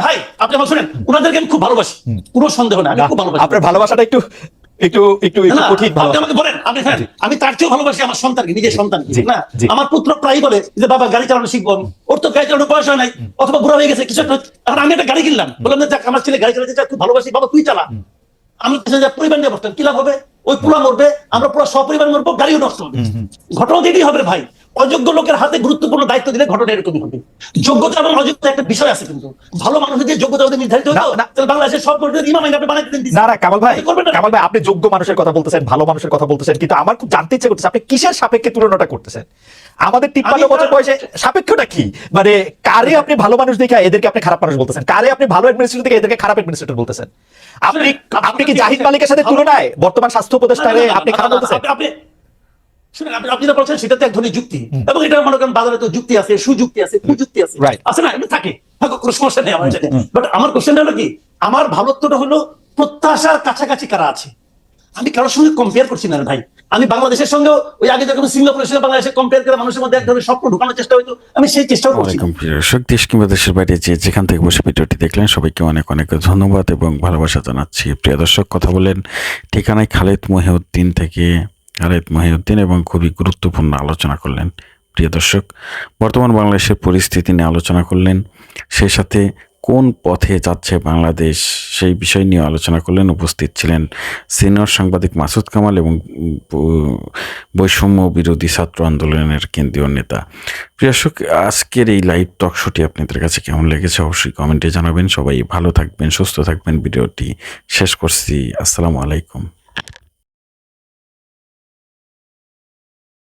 ভাই? আপনি আমার শুনেন, ওনাদেরকে আমি খুব ভালোবাসি, কোনো সন্দেহ না, আমি খুব ভালোবাসি।
আপনার ভালোবাসাটা একটু কঠিন।
আমাকে বলেন, আমি তার চেয়েও ভালোবাসি আমার সন্তানকে, নিজের সন্তানকে। না, আমার পুত্র প্রায় বলে যে বাবা গাড়ি চালানো শিখবো আমি, ওর তো গাড়ি চালানোর বয়স হয় নাই, অথবা বুড়া হয়ে গেছে কিছু একটা। এখন আমি একটা গাড়ি কিনলাম, বললাম যে আমার ছেলে গাড়ি চালাতে চায়, খুব ভালোবাসি, বাবা তুই চালা। আমি পরিবার নিয়ে বসতাম, কি লাভ হবে? ওই পোলা মরবে, আমরা পুরো সপরিবার মরবো, গাড়িও নষ্ট হবে। ঘটনা দিতেই হবে ভাই। অযোগ্য লোকের হাতে গুরুত্বপূর্ণ দায়িত্ব দিলে ঘটনা এরকমই হবে। যোগ্যতা এবং অযোগ্যতা একটা বিষয় আছে, কিন্তু ভালো মানুষদের যোগ্যতা নির্ধারিত হতো তাহলে বাংলাদেশের সব ইমাম আপনি বানাই দিতেন না। কামাল ভাই,
আপনি যোগ্য মানুষের কথা বলতেছেন, ভালো মানুষের কথা বলতেছেন, কিন্তু আমার খুব জানতে ইচ্ছে করতেছে আপনি কিসের সাপেক্ষে তুলনাটা করতেছেন? আমাদের 53 বছর বয়সে সাপেক্ষটা কি? মানে কারে আপনি ভালো মানুষ দেখে এদেরকে আপনি খারাপ মানুষ বলতেছেন, কারে আপনি ভালো অ্যাডমিনিস্ট্রেটর দেখে এদেরকে খারাপ অ্যাডমিনিস্ট্রেটর বলতেছেন? আপনি কি জাহিদ মালিকের সাথে তুলনায় বর্তমান স্বাস্থ্য উপদেষ্টারে আপনি খারাপ বলতেছেন?
শুনেন, আপনি যেটা বলছেন সেটা তো এক ধরনের যুক্তি, এবং এটা মনে করেন বাজারে তো যুক্তি আছে, সুযুক্তি আছে, কুযুক্তি আছে, আছে না? এটা থাকে, কোনো সমস্যা নেই আমার সাথে। বাট আমার কোশ্চেনটা হলো কি, আমার ভালোত্বটা হলো প্রত্যাশার কাছাকাছি কারা আছে। আমি কারোর সঙ্গে কম্পেয়ার করছি না ভাই, আমি বাংলাদেশের সঙ্গে ওই আগে যখন সিঙ্গাপুরের সঙ্গে বাংলাদেশে কম্পেয়ার করে মানুষের মধ্যে এক ধরনের স্বপ্ন ঢোকানোর চেষ্টা হইতো, আমি সেই চেষ্টাও করছি।
ওয়ালাইকুম প্রিয় দর্শক, দেশ কিংবা দেশের বাইরে যেখান থেকে বসে ভিডিওটি দেখলেন সবাইকে অনেক অনেক ধন্যবাদ এবং ভালোবাসা জানাচ্ছি। প্রিয় দর্শক, কথা বলেন ঠিকানায় খালেদ মহিউদ্দিন এবং খুবই গুরুত্বপূর্ণ আলোচনা করলেন। প্রিয় দর্শক, বর্তমান বাংলাদেশের পরিস্থিতি নিয়ে আলোচনা করলেন, সেই সাথে কোন পথে যাচ্ছে বাংলাদেশ সেই বিষয় নিয়ে আলোচনা করলেন। উপস্থিত ছিলেন সিনিয়র সাংবাদিক মাসুদ কামাল এবং বৈষম্য বিরোধী ছাত্র আন্দোলনের কেন্দ্রীয় নেতা। প্রিয় দর্শক, আজকের এই লাইভ টক শোটি আপনাদের কাছে কেমন লেগেছে অবশ্যই কমেন্টে জানাবেন। সবাই ভালো থাকবেন, সুস্থ থাকবেন। ভিডিওটি শেষ করছি। আসসালামু আলাইকুম।